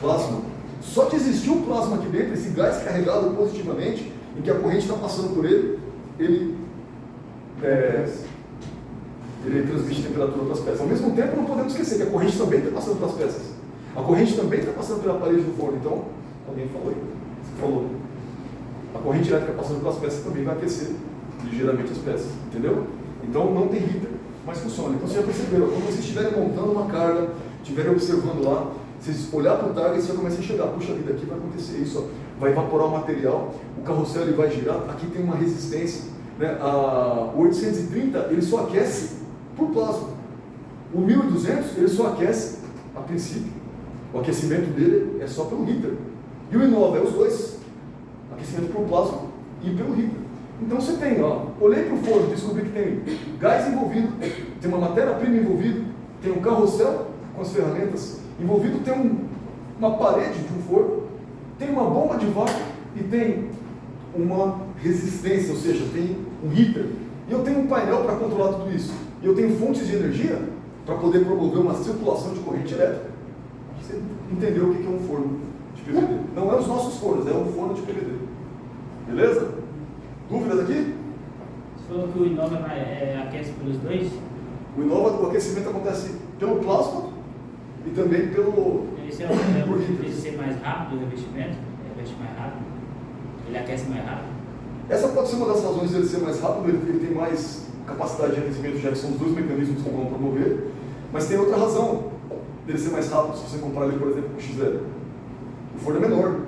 [SPEAKER 1] plasma. Só de existir o plasma aqui dentro, esse gás carregado positivamente, em que a corrente está passando por ele, ele transmite temperatura para as peças. Ao mesmo tempo, não podemos esquecer que a corrente também está passando pelas peças. A corrente também está passando pela parede do forno. Então, alguém falou aí. Você falou. A corrente elétrica passando pelas peças também vai aquecer ligeiramente as peças. Entendeu? Então, não tem heater, mas funciona. Então, vocês já perceberam. Quando vocês estiverem montando uma carga, estiverem observando lá, vocês olhar para o target, você já começa a enxergar. Puxa vida, aqui vai acontecer isso. Ó. Vai evaporar o material, o carrossel ele vai girar. Aqui tem uma resistência. Né? O 830 ele só aquece por plasma. O 1200 ele só aquece a princípio. O aquecimento dele é só pelo heater. E o Innova é os dois. Aquecimento por plasma e pelo heater. Então você tem, ó, olhei para o forno, descobri que tem gás envolvido, tem uma matéria-prima envolvida, tem um carrossel com as ferramentas envolvido, tem uma parede de um forno, tem uma bomba de vácuo e tem uma resistência, ou seja, tem um heater. E eu tenho um painel para controlar tudo isso. E eu tenho fontes de energia para poder promover uma circulação de corrente elétrica. Você entendeu o que é um forno de PVD? Não é os nossos fornos, é um forno de PVD. Beleza? Dúvidas aqui?
[SPEAKER 6] Você falou que o Innova aquece pelos dois?
[SPEAKER 1] O Innova, o aquecimento acontece pelo plasma e também pelo...
[SPEAKER 6] Esse é o motivo de ser mais rápido o revestimento? Reveste mais rápido? Ele aquece mais rápido?
[SPEAKER 1] Essa pode ser uma das razões dele ser mais rápido, ele tem mais capacidade de aquecimento, já que são os dois mecanismos que vão promover, mas tem outra razão dele ser mais rápido, se você comparar ele, por exemplo, com o XL. O forno é menor.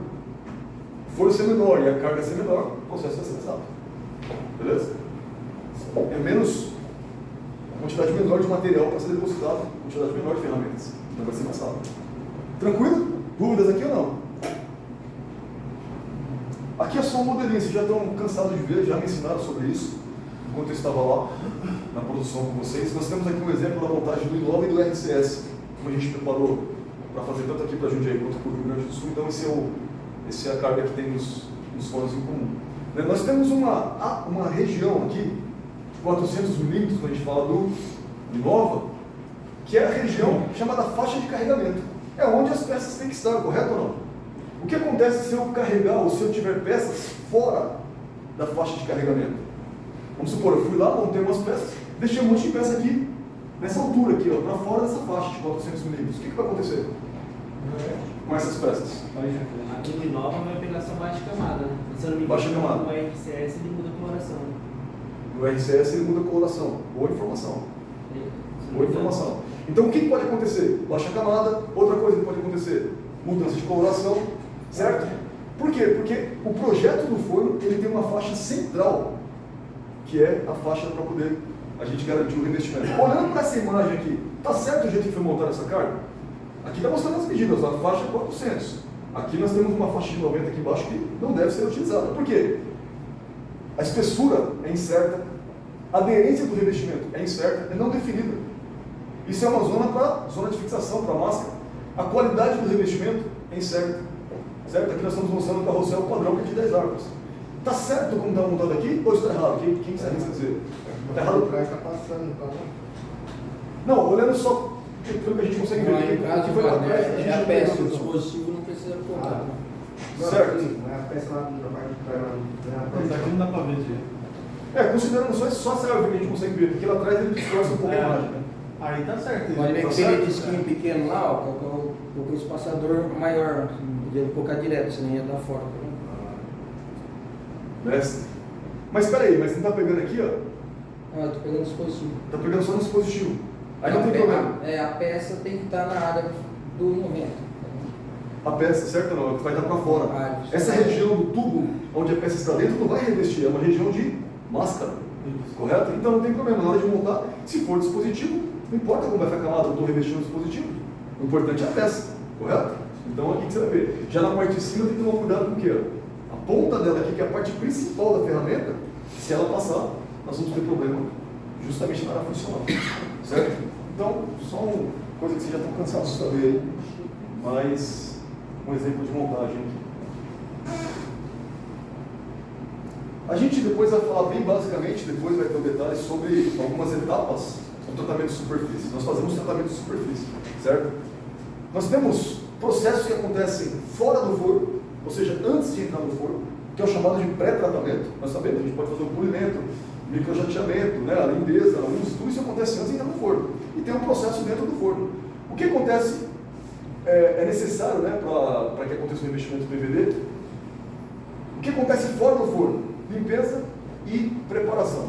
[SPEAKER 1] O forno ser menor e a carga ser menor, o processo vai ser mais rápido. Beleza? É menos, quantidade menor de material para ser depositado, quantidade menor de ferramentas. Então vai ser mais rápido. Tranquilo? Dúvidas aqui ou não? Aqui é só um modelinho, vocês já estão cansados de ver, já me ensinaram sobre isso, enquanto eu estava lá na produção com vocês. Nós temos aqui um exemplo da montagem do Innova e do RCS, como a gente preparou para fazer tanto aqui para Jundiaí quanto para o Rio Grande do Sul. Então esse é a carga que tem nos fornos em comum. Né? Nós temos uma região aqui, de 400 milímetros, quando a gente fala do Innova, que é a região chamada faixa de carregamento. É onde as peças têm que estar, correto ou não? O que acontece se eu carregar ou se eu tiver peças fora da faixa de carregamento? Vamos supor, eu fui lá, montei umas peças, deixei um monte de peça aqui, nessa altura aqui, para fora dessa faixa de 400 milímetros. O que vai acontecer com essas peças?
[SPEAKER 3] Aqui no Innova vai pegar essa baixa camada, né? Se eu não me engano,
[SPEAKER 1] Baixa camada.
[SPEAKER 3] no RCS ele muda a coloração.
[SPEAKER 1] No RCS ele muda a coloração, ou informação. Ou informação. Então o que pode acontecer? Baixa camada, outra coisa que pode acontecer, mudança de coloração, certo? Por quê? Porque o projeto do forno ele tem uma faixa central, que é a faixa para poder a gente garantir o revestimento. Olhando para essa imagem aqui, está certo o jeito que foi montada essa carga? Aqui está mostrando as medidas, a faixa é 400. Aqui nós temos uma faixa de 90 aqui embaixo que não deve ser utilizada. Por quê? A espessura é incerta, a aderência do revestimento é incerta, é não definida. Isso é uma zona de fixação para a máscara. A qualidade do revestimento é incerta. Certo? Aqui nós estamos mostrando o carrossel padrão que é de 10 arcos. Está certo como está montado aqui ou está errado? Quem se arrisca a dizer? Está errado?
[SPEAKER 5] Está passando, tá?
[SPEAKER 1] Não, olhando só pelo que a gente consegue ver.
[SPEAKER 7] Lá em casa,
[SPEAKER 1] que foi lá atrás, a gente
[SPEAKER 7] é a
[SPEAKER 1] já
[SPEAKER 7] peça,
[SPEAKER 1] pegou
[SPEAKER 7] o
[SPEAKER 1] a noção.
[SPEAKER 7] dispositivo não precisa colocar.
[SPEAKER 1] Certo.
[SPEAKER 5] Não é a peça lá na parte de trás, não é a
[SPEAKER 4] Mas
[SPEAKER 5] peça.
[SPEAKER 4] aqui não dá pra ver direito.
[SPEAKER 1] Considerando só essa árvore que a gente consegue ver, porque lá atrás ele distorce um pouco a imagem. Né?
[SPEAKER 4] Aí tá certo.
[SPEAKER 7] Pode ver
[SPEAKER 1] Tá
[SPEAKER 7] que
[SPEAKER 1] certo?
[SPEAKER 7] aquele disquinho pequeno lá, ó, colocou o espaçador maior, podia colocar direto, senão ia dar fora.
[SPEAKER 1] Mestre. Mas espera aí, mas não está pegando aqui, ó?
[SPEAKER 7] Ah, eu tô pegando o dispositivo.
[SPEAKER 1] Está pegando só no dispositivo. Aí não tem
[SPEAKER 7] A-
[SPEAKER 1] problema.
[SPEAKER 7] a peça tem que estar na área do 90.
[SPEAKER 1] A peça, certo ou não? Que vai dar para fora.
[SPEAKER 7] Ah,
[SPEAKER 1] Essa região do tubo onde a peça está dentro não vai revestir, é uma região de máscara. Correto? Então não tem problema. Na hora de montar, se for dispositivo, não importa como vai ficar a camada, eu estou revestindo o dispositivo. O importante é a peça. Correto? Então aqui que você vai ver. Já na parte de cima tem que tomar cuidado com o quê? A ponta dela aqui, que é a parte principal da ferramenta, se ela passar, nós vamos ter problema justamente na área funcional. Certo? Então, só uma coisa que vocês já estão cansados de saber aí, mas um exemplo de montagem aqui. A gente depois vai falar bem basicamente, depois vai ter um detalhe sobre algumas etapas o tratamento de superfície. Nós fazemos tratamento de superfície, certo? Nós temos processos que acontecem fora do forno, ou seja, antes de entrar no forno, que é o chamado de pré-tratamento. Nós sabemos, a gente pode fazer o polimento, o microjateamento, né, a limpeza, o uso, tudo isso acontece antes de entrar no forno. E tem um processo dentro do forno. O que acontece é necessário, né, para que aconteça um investimento do PVD. O que acontece fora do forno? Limpeza e preparação.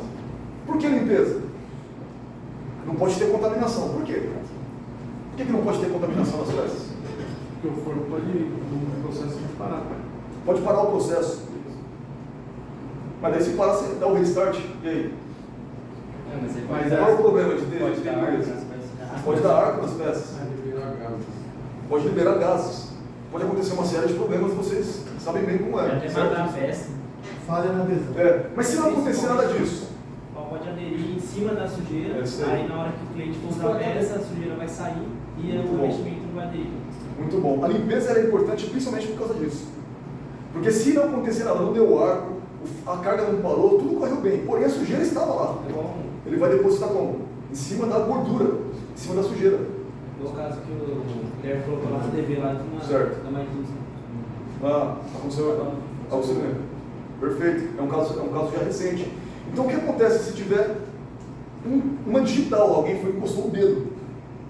[SPEAKER 1] Por que limpeza? Não pode ter contaminação. Por quê? Por que não pode ter contaminação nas peças?
[SPEAKER 4] Porque o forno pode, no processo, parar.
[SPEAKER 1] Pode parar o processo. Mas daí se parar, você dá o restart, e aí?
[SPEAKER 2] Mas aí
[SPEAKER 1] Mas qual é o problema de ter
[SPEAKER 2] pode dar arco
[SPEAKER 1] isso?
[SPEAKER 2] nas peças.
[SPEAKER 1] Pode dar arco nas peças. Pode liberar gases. Pode acontecer uma série de problemas, vocês sabem bem como é.
[SPEAKER 6] Até matar a peça.
[SPEAKER 5] Falha na adesão.
[SPEAKER 1] Mas se não acontecer nada disso,
[SPEAKER 3] Pode aderir em cima da sujeira,
[SPEAKER 1] É isso aí.
[SPEAKER 3] aí na hora que o cliente comprar a peça, a sujeira vai sair e
[SPEAKER 1] Muito
[SPEAKER 3] o
[SPEAKER 1] bom.
[SPEAKER 3] investimento não vai aderir.
[SPEAKER 1] muito bom. A limpeza era importante principalmente por causa disso. Porque se não acontecer nada, não deu arco, a carga não parou, tudo correu bem. Porém a sujeira estava lá. Ele vai depositar como? Em cima da gordura, em cima da sujeira.
[SPEAKER 3] No caso que o Guilherme colocou lá na TV, lá
[SPEAKER 1] Certo.
[SPEAKER 3] na Maitins.
[SPEAKER 1] Aconteceu mesmo. Perfeito. É um caso já recente. Então o que acontece se tiver uma digital, alguém encostou o dedo,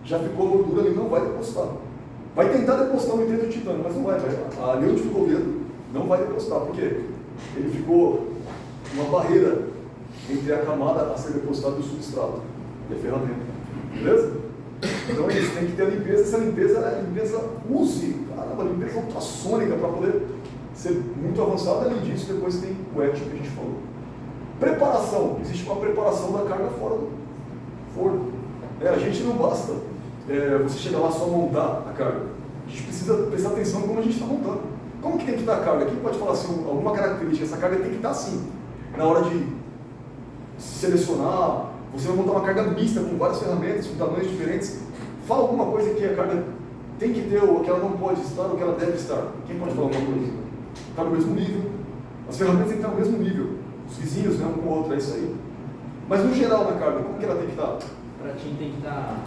[SPEAKER 1] já ficou a gordura ali, não vai depositar. Vai tentar depositar um nitreto de titânio, mas não vai. Ali onde ficou o dedo, não vai depositar. Por quê? Ele ficou uma barreira entre a camada a ser depositada e o substrato e a ferramenta. Beleza? Então é isso, tem que ter a limpeza. Essa limpeza é a limpeza a limpeza ultrassônica para poder ser muito avançada. Além disso, depois tem o etch que a gente falou. Preparação. Existe uma preparação da carga fora do forno. A gente não basta você chegar lá só montar a carga. A gente precisa prestar atenção em como a gente está montando. Como que tem que estar a carga? Quem pode falar assim, alguma característica? Essa carga tem que estar assim. Na hora de selecionar, você vai montar uma carga mista com várias ferramentas, com tamanhos diferentes. Fala alguma coisa que a carga tem que ter, ou que ela não pode estar, ou que ela deve estar. Quem pode falar alguma coisa? Está no mesmo nível. As ferramentas têm que estar no mesmo nível. Os vizinhos, né, um com o outro, é isso aí. Mas no geral na carga, como que ela tem que estar?
[SPEAKER 3] Para ti tem que estar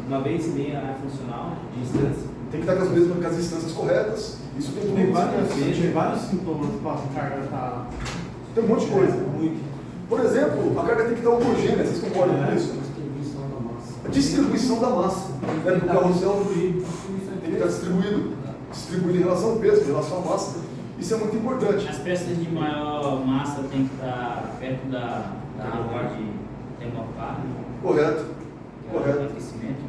[SPEAKER 3] uma vez e meia funcional de distância.
[SPEAKER 1] Tem que estar com as distâncias corretas. Isso tem tudo.
[SPEAKER 4] Tem vários sintomas para a carga estar.
[SPEAKER 1] Tem um monte de coisa. Por exemplo, a carga tem que estar homogênea, vocês concordam com isso? A distribuição da massa. O carrossel tem que estar distribuído em relação ao peso, em relação à massa. Isso é muito importante.
[SPEAKER 6] As peças de maior massa tem que estar perto da água de termopar.
[SPEAKER 1] Correto.
[SPEAKER 6] Aquecimento.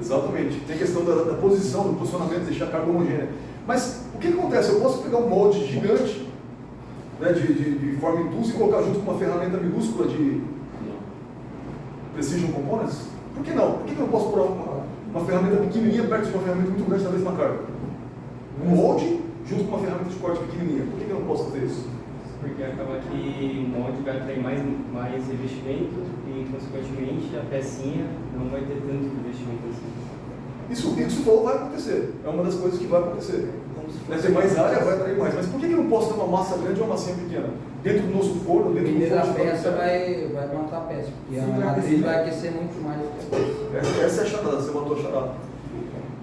[SPEAKER 1] Exatamente. Tem a questão da posição, do posicionamento, deixar a carga homogênea. Mas o que acontece? Eu posso pegar um molde gigante, né, de forma induce e colocar junto com uma ferramenta minúscula de Precision Components? Por que não? Por que eu não posso pôr uma ferramenta pequenininha perto de uma ferramenta muito grande na mesma carga? Um molde junto com uma ferramenta de corte pequenininha. Por que eu não posso fazer isso?
[SPEAKER 2] Porque acaba que o molde vai atrair mais investimento e, consequentemente, a pecinha não vai ter tanto investimento assim.
[SPEAKER 1] Isso que você falou vai acontecer. É uma das coisas que vai acontecer. Vai ter mais área, vai atrair mais. Mas por que eu não posso ter uma massa grande ou uma massinha pequena? Dentro do nosso forno, dentro do
[SPEAKER 7] Dependendo da
[SPEAKER 1] forno.
[SPEAKER 7] peça vai matar a peça, porque a matriz vai aquecer muito mais do que a peça.
[SPEAKER 1] Essa é a charada, você matou a charada.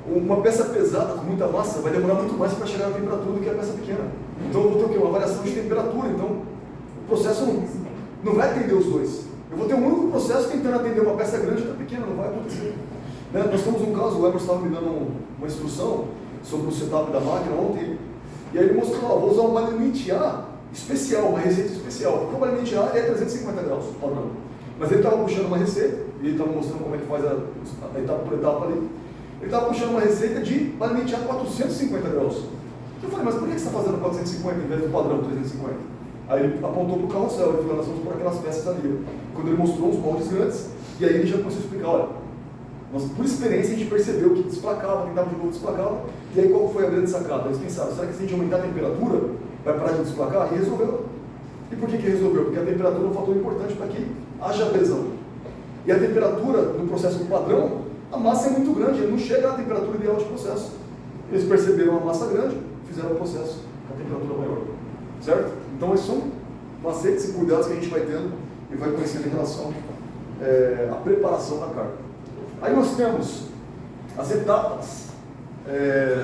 [SPEAKER 1] Uma peça pesada com muita massa vai demorar muito mais para chegar na temperatura do que a peça pequena. Então eu vou ter o quê? Uma variação de temperatura. Então o processo não vai atender os dois. Eu vou ter um único processo tentando atender uma peça grande e outra pequena, não vai acontecer. Né? Nós temos um caso, o Emerson estava me dando uma instrução sobre o setup da máquina ontem, e aí ele mostrou, vou usar um balinite A especial, uma receita especial. Porque o balinite A é 350 graus, padrão. Mas ele estava puxando uma receita, e ele estava mostrando como é que faz a etapa por etapa ali. Ele estava puxando uma receita de balinite A 450 graus. Eu falei, mas por que você está fazendo 450 em vez do padrão 350? Aí ele apontou para o carrossel, ele falou, nós vamos pôr aquelas peças ali. Quando ele mostrou os moldes grandes, e aí ele já começou a explicar, olha, nós, por experiência a gente percebeu que desplacava, tentava de novo desplacava, e aí qual foi a grande sacada? Eles pensaram, será que se a gente aumentar a temperatura, vai parar de desplacar? E resolveu. E por que resolveu? Porque a temperatura é um fator importante para que haja adesão. E a temperatura, no processo do padrão, a massa é muito grande, ele não chega na temperatura ideal de processo. Eles perceberam a massa grande, fizeram o processo com a temperatura maior. Certo? Então esses são macetes e cuidados que a gente vai tendo e vai conhecendo em relação a preparação da carga. Aí nós temos as etapas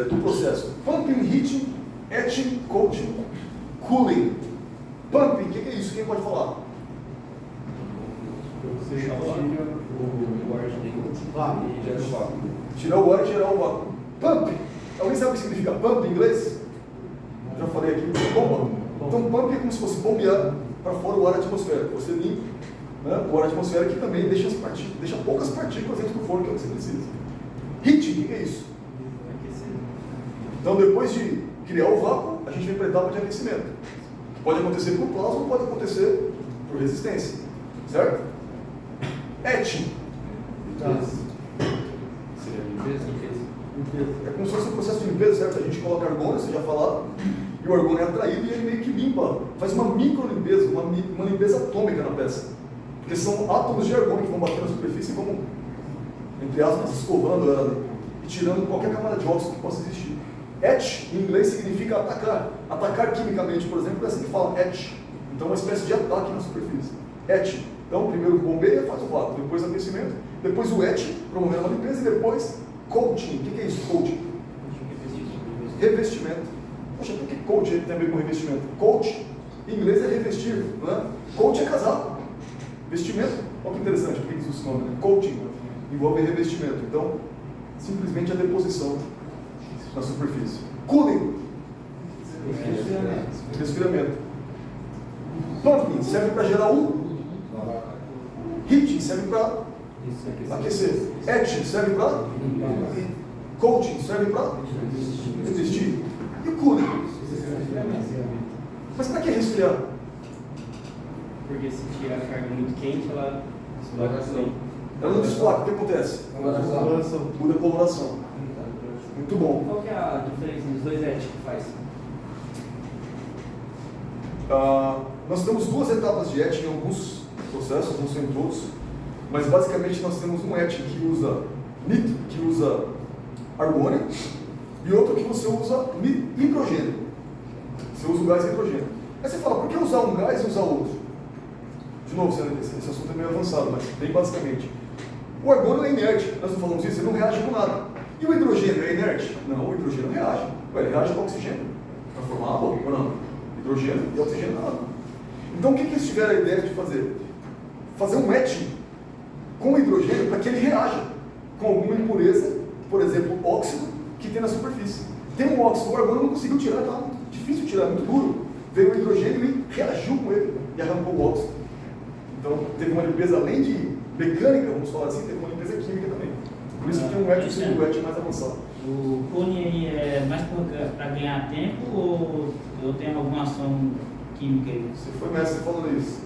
[SPEAKER 1] do processo: pumping, heating, etching, coating, cooling. Pumping, o que é isso? Quem pode falar?
[SPEAKER 2] Você tira o ar de dentro e gera o vácuo.
[SPEAKER 1] Tirar o ar e gerar o vácuo. Pump. Alguém sabe o que significa pump em inglês? Já falei aqui, bomba. Então pump é como se fosse bombear para fora o ar atmosférico. Você limpa, né, o ar atmosférico que também deixa poucas partículas dentro do forno, que é o que você precisa. Heating, o que é isso? Então depois de criar o vácuo, a gente vem para a etapa de aquecimento. Pode acontecer por plasma ou pode acontecer por resistência. Certo? Etching.
[SPEAKER 2] Seria limpeza?
[SPEAKER 1] É como se fosse um processo de limpeza, certo? A gente coloca argônio, você já falaram, e o argônio é atraído e ele meio que limpa, faz uma micro limpeza, uma limpeza atômica na peça. Porque são átomos de argônio que vão bater na superfície e vão, entre aspas, escovando ela e tirando qualquer camada de óxido que possa existir. Etch, em inglês, significa atacar. Atacar quimicamente, por exemplo, é assim que fala etch. Então, é uma espécie de ataque na superfície. Etch. Então, primeiro bombeia, faz o vácuo, depois o aquecimento, depois o etch, promovendo a limpeza, e depois coating. O que é isso, coating? Revestimento. Poxa, por que coach tem a ver com revestimento? Coach, em inglês, é revestir, não é? Coach é casaco. Vestimento, olha que interessante, por que isso se nome, né? Coating envolve revestimento. Então, simplesmente a deposição na superfície. Cooling. Resfriamento. Pumping serve para gerar heating serve para aquecer. Etching serve para coating serve para revestir. E o cooling? Mas para que resfriar?
[SPEAKER 3] Porque se tirar a carga muito quente, ela
[SPEAKER 1] Ela não desplaca, o que acontece? Muda a coloração. Muito bom.
[SPEAKER 3] Qual que é a diferença dos dois etch que faz?
[SPEAKER 1] Nós temos duas etapas de etching em alguns processos, não são em todos, mas basicamente nós temos um etching que usa argônio e outro que você usa hidrogênio. Você usa o gás hidrogênio. Aí você fala, por que usar um gás e usar outro? De novo, esse assunto é meio avançado, mas bem basicamente. O argônio é inerte, nós não falamos isso, ele não reage com nada. E o hidrogênio é inerte? Não, o hidrogênio reage. Ele reage com oxigênio para formar água ou não? Hidrogênio e oxigênio na água. Então o que eles tiveram a ideia de fazer? Fazer um etching com hidrogênio para que ele reaja com alguma impureza, por exemplo, óxido que tem na superfície. Tem um óxido, o argônio não conseguiu tirar, tá difícil tirar, muito duro. Veio o hidrogênio e reagiu com ele e arrancou o óxido. Então teve uma limpeza, além de mecânica, vamos falar assim, teve uma limpeza química também. Por isso que tem um etching sendo um etching mais avançado.
[SPEAKER 6] O cooling aí é mais para ganhar tempo ou tem alguma ação química aí?
[SPEAKER 1] Você foi mestre falando isso.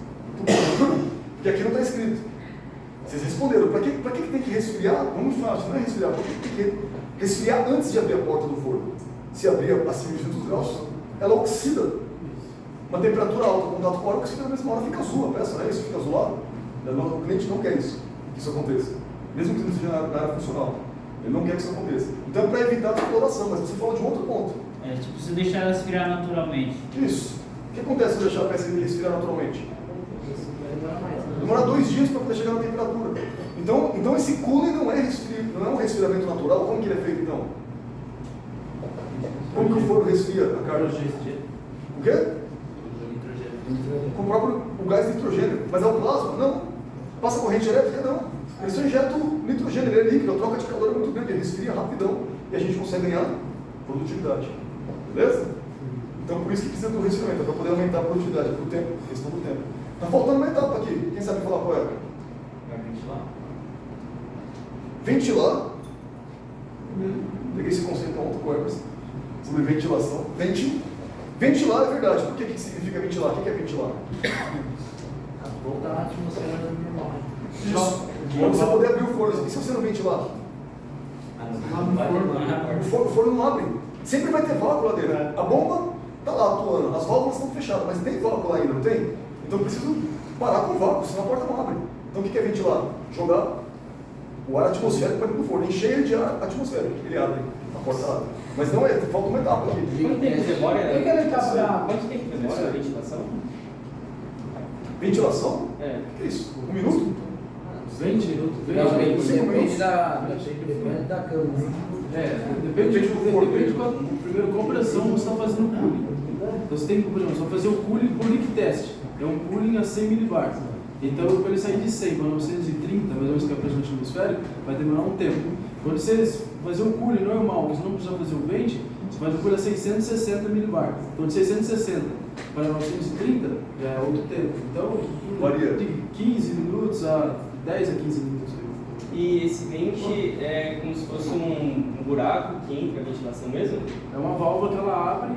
[SPEAKER 1] Porque aqui não está escrito. Vocês responderam, para que tem que resfriar? Vamos falar, não é resfriar, por que tem que resfriar antes de abrir a porta do forno? Se abrir acima de 200 graus, ela oxida. Uma temperatura alta, contato com o ar, oxida na mesma hora, fica azul a peça, não é isso? Fica azulado. O cliente não quer isso, que isso aconteça. Mesmo que não seja na área funcional. Ele não quer que isso aconteça. Então é para evitar a descoloração, mas você falou de outro ponto.
[SPEAKER 6] É, tipo, se deixar ela esfriar naturalmente.
[SPEAKER 1] Isso. O que acontece se deixar a peça respirar naturalmente? Demora 2 dias para poder chegar na temperatura. Então esse cooling não é um resfriamento natural. Como que ele é feito então? Como que o forno resfria a carga? O quê? Com o gás de nitrogênio. Mas é o plasma? Não. Passa corrente elétrica? Não. Ele só injeta o nitrogênio, ele é líquido, a troca de calor é muito grande, ele resfria rapidão e a gente consegue ganhar produtividade. Beleza? Então por isso que precisa do resfriamento, é para poder aumentar a produtividade, por tempo, questão do tempo. Está faltando uma etapa aqui, quem sabe falar qual é? Ventilar. Peguei esse conceito ontem com o Emerson, sobre ventilação. Ventilar é verdade. Por que significa ventilar? O que é ventilar?
[SPEAKER 7] Voltar à atmosfera normal.
[SPEAKER 1] Isso. Quando você poder abrir o forno, e se você não ventilar? O forno não abre. Sempre vai ter vácuo lá dentro. A bomba está lá atuando, as válvulas estão fechadas, mas tem vácuo lá ainda, não tem? Então eu preciso parar com o vácuo, senão a porta não abre. Então o que é ventilar? Jogar o ar atmosférico para dentro do forno, encher ele de ar atmosférico. Ele abre, a porta abre. Mas não é, falta uma etapa aqui.
[SPEAKER 3] Quanto tempo demora?
[SPEAKER 6] Quanto tempo
[SPEAKER 3] demora a ventilação?
[SPEAKER 1] Ventilação?
[SPEAKER 3] É.
[SPEAKER 1] O que é isso? 1 minuto?
[SPEAKER 4] 20
[SPEAKER 7] Realmente
[SPEAKER 1] cinco
[SPEAKER 7] depende
[SPEAKER 1] minutos.
[SPEAKER 7] da câmera.
[SPEAKER 4] Depende de qual. Primeiro, qual pressão você está fazendo o cooling. Então você tem que, por exemplo, só fazer o cooling por leak test. É um cooling a 100 mV. Então, para ele sair de 100 para 930, mais ou menos que é a pressão atmosférica, vai demorar um tempo. Quando você fazer o cooling normal, você não precisa fazer o vente, você faz o cooling a 660 mV. Então, de 660 para 930 já é outro tempo. Então,
[SPEAKER 1] Varia.
[SPEAKER 4] de 15 minutos a 10 a 15 minutos.
[SPEAKER 8] E esse vente é como se fosse um buraco que entra a ventilação mesmo?
[SPEAKER 4] É uma válvula que ela abre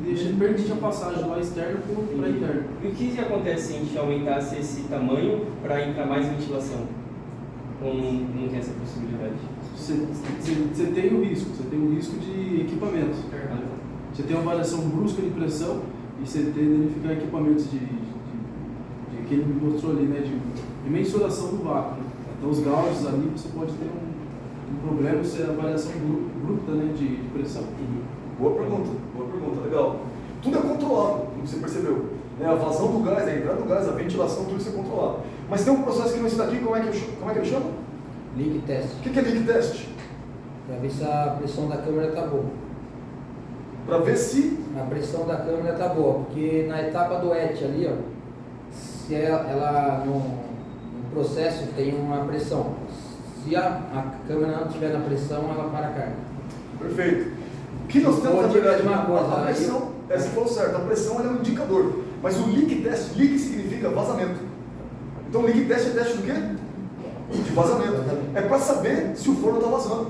[SPEAKER 4] e permite a passagem lá externa para interno.
[SPEAKER 8] E o que acontece se a gente aumentasse esse tamanho para entrar mais ventilação? Ou não tem essa possibilidade?
[SPEAKER 4] Você tem o risco de equipamento. Você tem uma variação brusca de pressão e você tem que danificar equipamentos de que ele me mostrou ali, né, de mensuração do vácuo. Né? Então os gauges ali você pode ter um problema se a variação bruta, né, de pressão.
[SPEAKER 1] Boa pergunta, legal. Tudo é controlado, como você percebeu. Né? A vazão do gás, a entrada do gás, a ventilação, tudo isso é controlado. Mas tem um processo que não está aqui, como é que ele chama?
[SPEAKER 7] Leak test.
[SPEAKER 1] O que é leak test?
[SPEAKER 7] Para ver se a pressão da câmera está boa.
[SPEAKER 1] Para ver se...
[SPEAKER 7] A pressão da câmera está boa, porque na etapa do ET ali, ó, se ela no processo tem uma pressão. Se a câmera não estiver na pressão, ela para a carga.
[SPEAKER 1] Perfeito. O que nós temos, na verdade,
[SPEAKER 7] uma coisa,
[SPEAKER 1] a pressão, você falou certo, a pressão é um indicador. Mas o leak test, leak significa vazamento. Então o leak test é teste do quê? De vazamento. É para saber se o forno está vazando.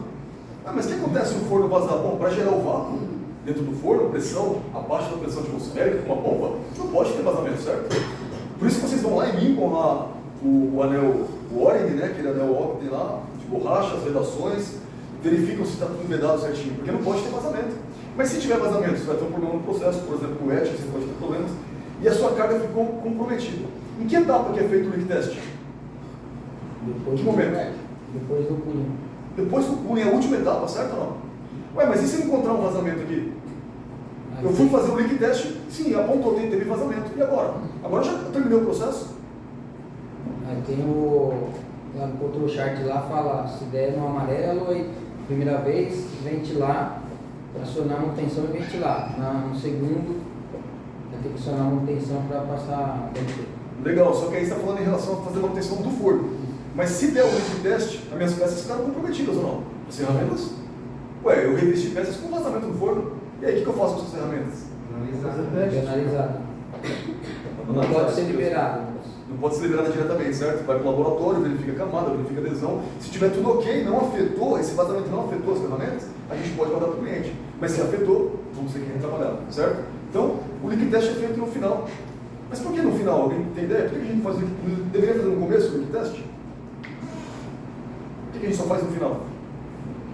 [SPEAKER 1] Ah, mas o que acontece se o forno vazar? Bom, para gerar o vácuo dentro do forno, pressão abaixo da pressão atmosférica, com uma bomba, não pode ter vazamento, certo? Por isso que vocês vão lá e limpam lá o anel, o O-ring, né? Aquele anel O que tem lá, de borracha, as vedações, verificam se está tudo vedado certinho, porque não pode ter vazamento. Mas se tiver vazamento, você vai ter um problema no processo, por exemplo, no ET, você pode ter problemas, e a sua carga ficou comprometida. Em que etapa que é feito o leak test?
[SPEAKER 7] Depois
[SPEAKER 1] Que momento?
[SPEAKER 7] Depois do cooling.
[SPEAKER 1] Depois do cooling, é a última etapa, certo ou não? Ué, mas e se eu encontrar um vazamento aqui? Eu fui fazer o leak test, sim, apontou, teve vazamento. E agora? Agora já terminei o processo?
[SPEAKER 7] Aí tem lá no control chart lá, fala se der no amarelo, e primeira vez, ventilar, acionar a manutenção e ventilar. No segundo, vai ter que acionar a manutenção para passar a
[SPEAKER 1] Legal, só que aí você está falando em relação a fazer a manutenção do forno. Mas se der o leak test, as minhas peças ficaram comprometidas ou não? As ferramentas? Ué, eu revesti peças com vazamento no forno. E aí, o que eu faço com essas ferramentas?
[SPEAKER 7] analisado. Não pode ser liberado.
[SPEAKER 1] Não pode ser liberada diretamente, certo? Vai para o laboratório, verifica a camada, verifica a adesão. Se tiver tudo ok, não afetou, esse vazamento não afetou as ferramentas, a gente pode mandar para o cliente. Mas se afetou, vamos ter que retrabalhar, certo? Então, o leak test é feito no final. Mas por que no final? Alguém tem ideia? Por que a gente faz deveria fazer no começo o leak test? Por que a gente só faz no final?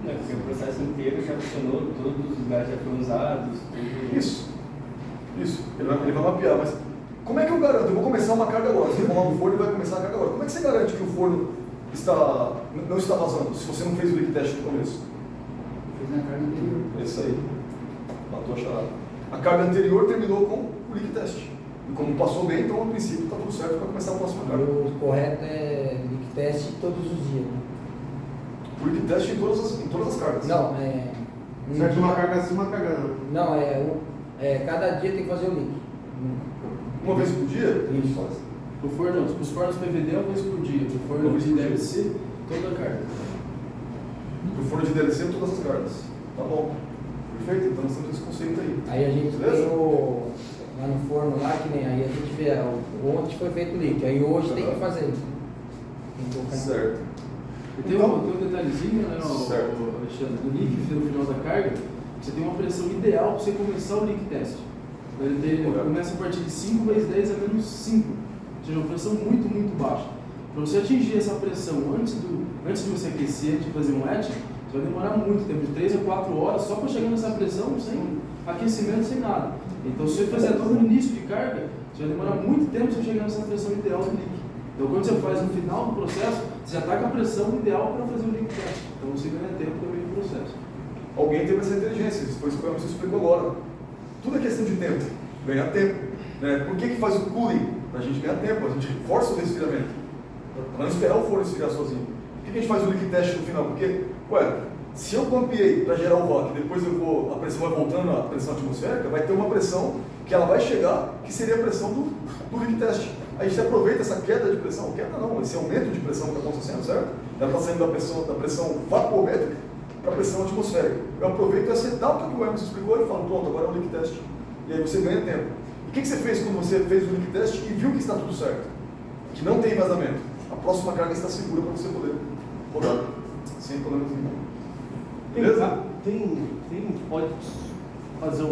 [SPEAKER 8] É, porque o processo inteiro já funcionou, todos os lugares já foram usados. Tudo...
[SPEAKER 1] Isso. Ele vai mapear, mas como é que eu garanto? Eu vou começar uma carga agora. Você vai lá no forno e vai começar a carga agora. Como é que você garante que o forno não está vazando, se você não fez o leak test no começo?
[SPEAKER 5] Fez na carga anterior.
[SPEAKER 1] É isso aí. Matou a charada. A carga anterior terminou com o leak test. E como passou bem, então, a princípio, está tudo certo para começar a próxima carga.
[SPEAKER 7] O correto é leak test todos os dias. Né?
[SPEAKER 1] O leak test em todas as cargas.
[SPEAKER 7] Não,
[SPEAKER 5] Certo, uma carga assim, uma carga não.
[SPEAKER 7] Não, cada dia tem que fazer o leak.
[SPEAKER 1] Uma vez por dia?
[SPEAKER 7] Isso.
[SPEAKER 4] Os fornos PVD é uma vez por dia. O forno de DLC, toda a carga.
[SPEAKER 1] Para o forno de DLC, todas as cargas. Tá bom. Perfeito, então nós temos esse conceito aí.
[SPEAKER 7] Aí a gente
[SPEAKER 1] Beleza?
[SPEAKER 7] tem lá no forno lá, que nem aí a gente vê, ontem foi feito o leak, aí hoje tem que fazer. Tem que colocar em-
[SPEAKER 1] Certo.
[SPEAKER 4] E tem
[SPEAKER 1] Então-
[SPEAKER 4] um detalhezinho, né,
[SPEAKER 1] Certo.
[SPEAKER 4] Alexandre, do leak no final da carga, você tem uma pressão ideal para você começar o leak test. Ele
[SPEAKER 1] Correto.
[SPEAKER 4] começa a partir de 5 vezes 10 a menos 5. Ou seja, uma pressão muito, muito baixa. Para você atingir essa pressão antes de você aquecer, de fazer um etch, você vai demorar muito tempo, de 3 a 4 horas, só para chegar nessa pressão, sem aquecimento, sem nada. Então, se você fizer todo no início de carga, você vai demorar muito tempo para chegar nessa pressão ideal do leak. Então, quando você faz no final do processo, você já está com a pressão ideal para fazer o leak test. Então, você ganha tempo também no processo.
[SPEAKER 1] Alguém teve essa inteligência, isso foi isso que você explicou agora. Tudo é questão de tempo, ganhar tempo. Né? Por que faz o cooling? Para a gente ganhar tempo, a gente força o resfriamento. Para não esperar o forno esfriar sozinho. Por que a gente faz o leak test no final? Porque, se eu pampeei para gerar o vácuo, depois a pressão vai voltando, a pressão atmosférica, vai ter uma pressão que ela vai chegar, que seria a pressão do leak test. A gente aproveita essa queda de pressão, esse aumento de pressão que está acontecendo, certo? Ela está saindo da pressão vapométrica para a pressão atmosférica. Eu aproveito essa etapa que o Emerson explicou e falo, pronto, agora é o leak test. E aí você ganha tempo. E o que você fez quando você fez o leak test e viu que está tudo certo? Que não tem vazamento. A próxima carga está segura para você poder rodar sem problemas nenhum. Beleza?
[SPEAKER 4] Pode fazer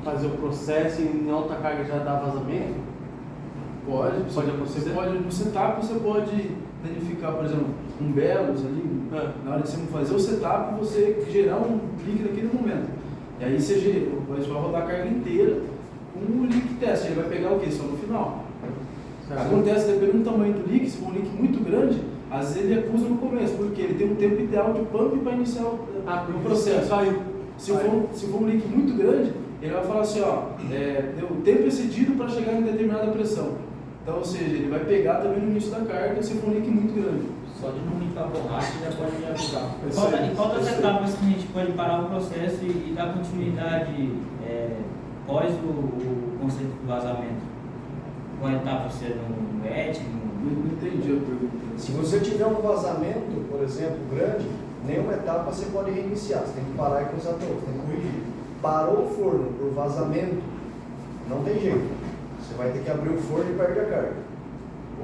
[SPEAKER 4] fazer o processo e em alta carga já dá vazamento? Pode acontecer. No setup você pode danificar, por exemplo, um Belos ali, na hora de você fazer o setup, você gerar um leak naquele momento. E aí você vai rodar a carga inteira com o leak test. Ele vai pegar o quê? Só no final. Acontece, dependendo do tamanho do leak, se for um leak muito grande, às vezes ele acusa no começo, porque ele tem um tempo ideal de pump para iniciar o processo. Se for um leak muito grande, ele vai falar assim, deu tempo excedido para chegar em determinada pressão. Então, ou seja, ele vai pegar também no início da carga se for um leak muito grande.
[SPEAKER 6] Só de não limpar a borracha já pode ajudar. Em qual das etapas que a gente pode parar o processo e dar continuidade pós o conceito de vazamento? Qual etapa você no ET?
[SPEAKER 4] Não entendi a pergunta.
[SPEAKER 5] Se você tiver um vazamento, por exemplo, grande, nenhuma etapa você pode reiniciar. Você tem que parar e cruzar todos, tem que corrigir. Parou o forno por vazamento, não tem jeito. Você vai ter que abrir o forno e perde a carga.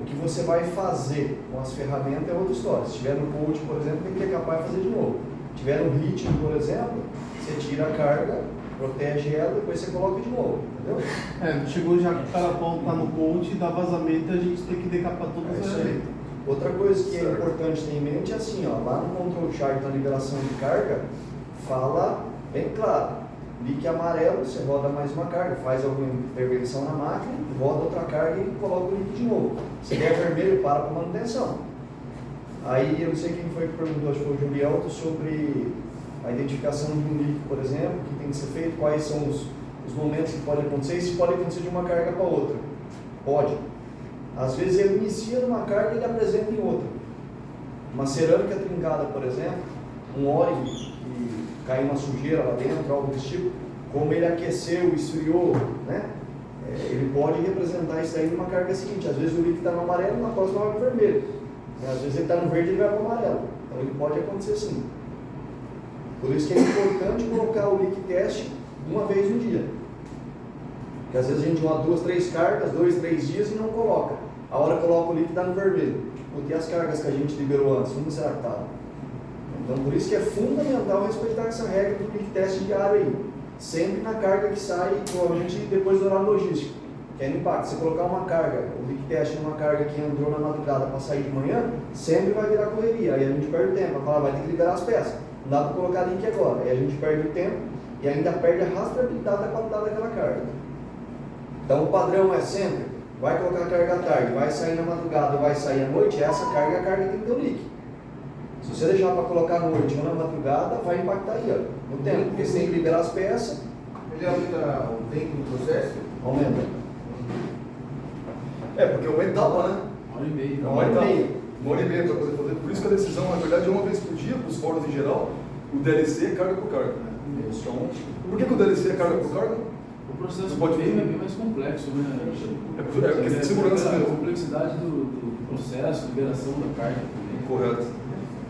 [SPEAKER 5] O que você vai fazer com as ferramentas é outra história. Se tiver no coach, por exemplo, tem que ser capaz de fazer de novo. Se tiver no ritmo, por exemplo, você tira a carga, protege ela, depois você coloca de novo, entendeu?
[SPEAKER 9] Chegou já que o cara tá no coach e dá vazamento, a gente tem que decapar todas as
[SPEAKER 5] aí. Outra coisa que é importante ter em mente é assim, lá no control chart da liberação de carga, fala bem claro, leak amarelo, você roda mais uma carga, faz alguma intervenção na máquina, roda outra carga e coloca o leak de novo. Se der vermelho, para manutenção. Aí, eu não sei quem foi que perguntou, acho que foi o Julielto, sobre a identificação de um leak, por exemplo, que tem que ser feito, quais são os momentos que pode acontecer, e se pode acontecer de uma carga para outra. Pode. Às vezes ele inicia numa carga e ele apresenta em outra. Uma cerâmica trincada, por exemplo, um óleo que caiu uma sujeira lá dentro, algo desse tipo, como ele aqueceu, esfriou, ele pode representar isso aí numa carga seguinte. Às vezes o leak está no amarelo, na próxima vai para o vermelho. Às vezes ele está no verde e ele vai para o amarelo. Então ele pode acontecer sim. Por isso que é importante colocar o leak test uma vez no dia. Porque às vezes a gente joga 2, 3 cargas, 2, 3 dias e não coloca. A hora que coloca o leak dá no vermelho. Porque as cargas que a gente liberou antes, como será que estava? Então por isso que é fundamental respeitar essa regra do leak test diário aí. Sempre na carga que sai, provavelmente depois do horário logístico. Que é no impacto. Se colocar uma carga, o leak test numa carga que entrou na madrugada para sair de manhã, sempre vai virar correria. Aí a gente perde tempo. Vai falar, vai ter que liberar as peças. Não dá para colocar link agora. Aí a gente perde o tempo e ainda perde a rastreabilidade da qualidade daquela carga. Então o padrão é sempre, vai colocar a carga à tarde, vai sair na madrugada ou vai sair à noite, essa carga é a carga que tem que ter o leak. Se você deixar para colocar à noite ou na madrugada, vai impactar aí, no tempo, porque você tem que liberar as peças.
[SPEAKER 10] Ele aumenta o tempo do processo?
[SPEAKER 5] Aumenta.
[SPEAKER 1] Porque é uma etapa, né?
[SPEAKER 4] Uma hora e meia.
[SPEAKER 1] Uma hora e meia para poder fazer. Por isso que a decisão, na verdade, é uma vez por dia, para os fóruns em geral, o DLC é carga por carga. Então, por que o DLC é carga por carga?
[SPEAKER 4] O processo é bem mais complexo, né?
[SPEAKER 1] É questão de segurança
[SPEAKER 4] A
[SPEAKER 1] mesmo.
[SPEAKER 4] complexidade do processo, liberação da carga também.
[SPEAKER 1] Correto.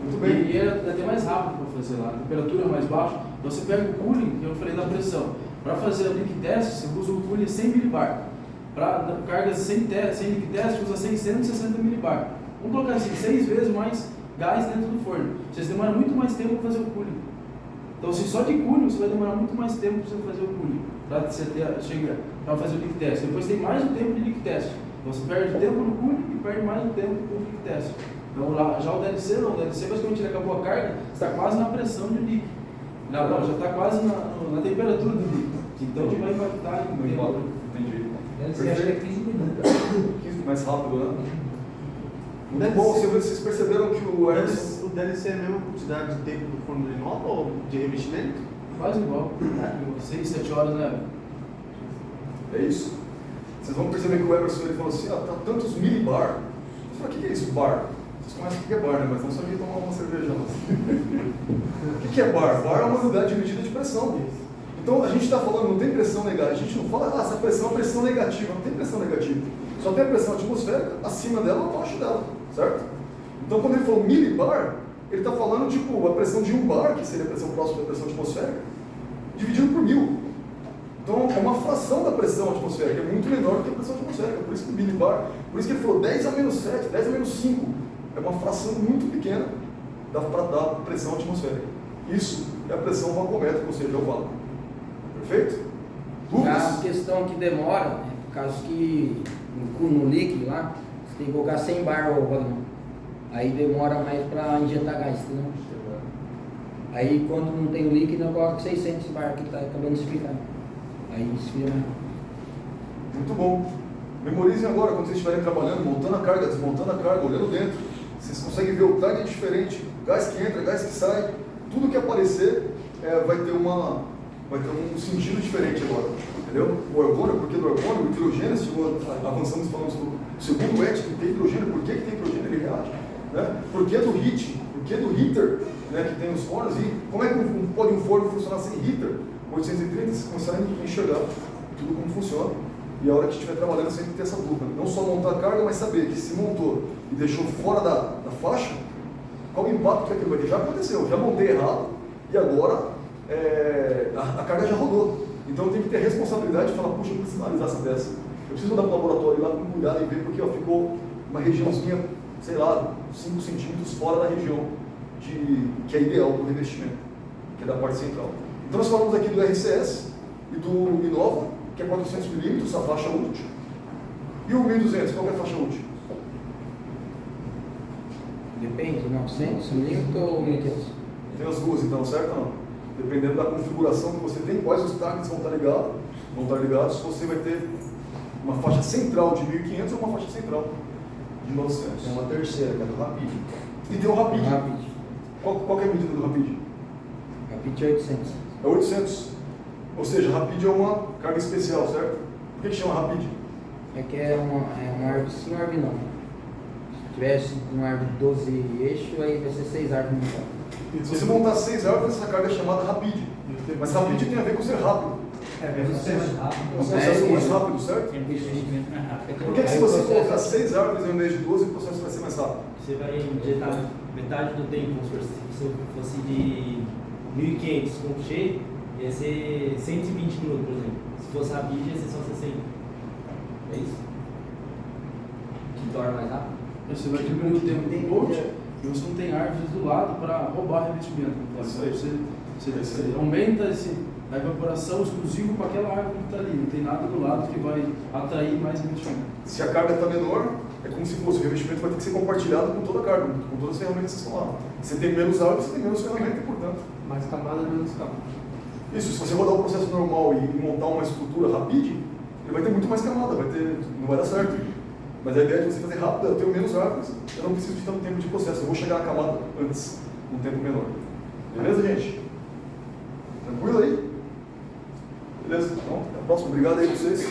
[SPEAKER 1] Muito bem.
[SPEAKER 4] E é até mais rápido para fazer lá. A temperatura é mais baixa. Você pega o cooling, que eu falei da pressão. Para fazer a leak test, você usa o cooling 100 mbar. Para cargas sem leak test, usa 160 mbar. Vamos colocar assim, 6 vezes mais gás dentro do forno. Vocês demoram muito mais tempo para fazer o cooling. Então, se só de cooling, você vai demorar muito mais tempo para você fazer o cooling, para fazer o leak test. Depois tem mais um tempo de leak test. Então, você perde tempo no cooling e perde mais um tempo no leak test. Então, lá, já o DLC não. O DLC, basicamente, ele acabou a carga, está quase na pressão de leak. Não, já está quase na temperatura do leak. Então, ele vai impactar em tempo.
[SPEAKER 1] Entendi.
[SPEAKER 7] DLC acho que é 15 minutos.
[SPEAKER 1] 15 mais rápido, né? Muito bom, vocês perceberam que o Emerson...
[SPEAKER 9] O DLC é a mesma quantidade de tempo do forno de nova ou de revestimento?
[SPEAKER 4] Quase igual. 6, 7 horas, né?
[SPEAKER 1] É isso. Vocês vão perceber que o Emerson ele falou assim, tá tantos millibar. Você fala, o que é isso, bar? Vocês conhecem o que é bar, né? Mas não sabia tomar uma cerveja. O que é bar? Bar é uma unidade de medida de pressão. Então a gente está falando, não tem pressão negativa. A gente não fala, essa pressão é pressão negativa. Não tem pressão negativa. Só tem a pressão atmosférica acima dela ou abaixo dela, certo? Então quando ele falou millibar, ele está falando tipo a pressão de um bar, que seria a pressão próxima da pressão atmosférica, dividido por 1000. Então é uma fração da pressão atmosférica, é muito menor do que a pressão atmosférica. Por isso que o millibar, por isso que ele falou 10 a menos 7, 10 a menos 5. É uma fração muito pequena da pressão atmosférica. Isso é a pressão vagométrica, ou seja, é o vácuo. Perfeito? Dúvidas?
[SPEAKER 7] A questão que demora, né, por causa que no líquido lá, você tem que colocar 100 bar o vagão. Aí demora mais para injetar gás, entendeu? Aí quando não tem o líquido, eu coloco 600 bar, que está acabando de explicar. Aí esfria mais.
[SPEAKER 1] Muito bom. Memorizem agora, quando vocês estiverem trabalhando, montando a carga, desmontando a carga, olhando dentro. Vocês conseguem ver o target diferente, gás que entra, gás que sai, tudo que aparecer vai ter um sentido diferente agora. Entendeu? O argônio, por que do argônio? O hidrogênio, avançamos e falamos do segundo ET, que tem hidrogênio, por que tem hidrogênio, ele reage? Né? Por que do heat? Por que do heater, né, que tem os fornos? E como é que pode um forno funcionar sem heater? 830, vocês começarem a enxergar tudo como funciona. E a hora que estiver trabalhando, sempre ter essa dúvida. Não só montar a carga, mas saber que se montou e deixou fora da faixa, qual o impacto que aquilo vai ter? Já aconteceu, já montei errado e agora a carga já rodou. Então eu tenho que ter a responsabilidade de falar, puxa, eu preciso analisar essa peça. Eu preciso mandar para o laboratório ir lá com cuidado e ver porque ficou uma regiãozinha, sei lá, 5 centímetros fora da região que é ideal para o revestimento, que é da parte central. Então nós falamos aqui do RCS e do Innova, que é 400 milímetros, a faixa útil. E o 1200, qual é a faixa útil?
[SPEAKER 7] Depende, 900 milímetros ou 1500?
[SPEAKER 1] Tem as duas então, certo ou não? Dependendo da configuração que você tem, quais os targets vão estar ligados, você vai ter uma faixa central de 1500 ou uma faixa central de 900.
[SPEAKER 5] Tem uma terceira, que é do Rapid.
[SPEAKER 1] E tem o Rapid.
[SPEAKER 7] Rapid.
[SPEAKER 1] Qual é a medida do Rapid?
[SPEAKER 7] Rapid é 800.
[SPEAKER 1] É 800. Ou seja, Rapid é uma carga especial, certo? Por que chama Rapid?
[SPEAKER 7] É que é uma árvore sim, uma árvore não. Se tivesse uma árvore de 12 eixos, aí vai ser 6 árvores montadas.
[SPEAKER 1] Se você montar 6 árvores, essa carga é chamada Rapid. Mas Rapid tem a ver com ser rápido.
[SPEAKER 6] É um
[SPEAKER 1] processo mais rápido, certo? Por que se você colocar 6 árvores ao invés de 12, o processo vai ser mais rápido?
[SPEAKER 3] Você vai injetar metade do tempo, se você fosse de 1500 com cheio, ia ser 120 minutos, por exemplo. Se fosse rápido, ia ser só 60. É isso? Que torna mais rápido?
[SPEAKER 4] Você vai diminuir o tempo do coach e você não tem árvores do lado para roubar revestimento. Você aumenta a evaporação exclusiva com aquela árvore que está ali. Não tem nada do lado que vai atrair mais revestimento.
[SPEAKER 1] Se a carga está menor, é como se fosse o revestimento vai ter que ser compartilhado com toda a carga, com todas as ferramentas que estão lá. Se tem menos árvores, você tem menos ferramenta e, portanto,
[SPEAKER 9] Mais camada, menos camada.
[SPEAKER 1] isso, se você rodar o processo normal e montar uma estrutura Rapid, ele vai ter muito mais camada, não vai dar certo. Mas a ideia de você fazer rápido é eu tenho menos árvores, eu não preciso de tanto tempo de processo, eu vou chegar na camada antes, num tempo menor. Beleza, gente? Tranquilo aí? Beleza? Então, até a próxima. Obrigado aí a vocês.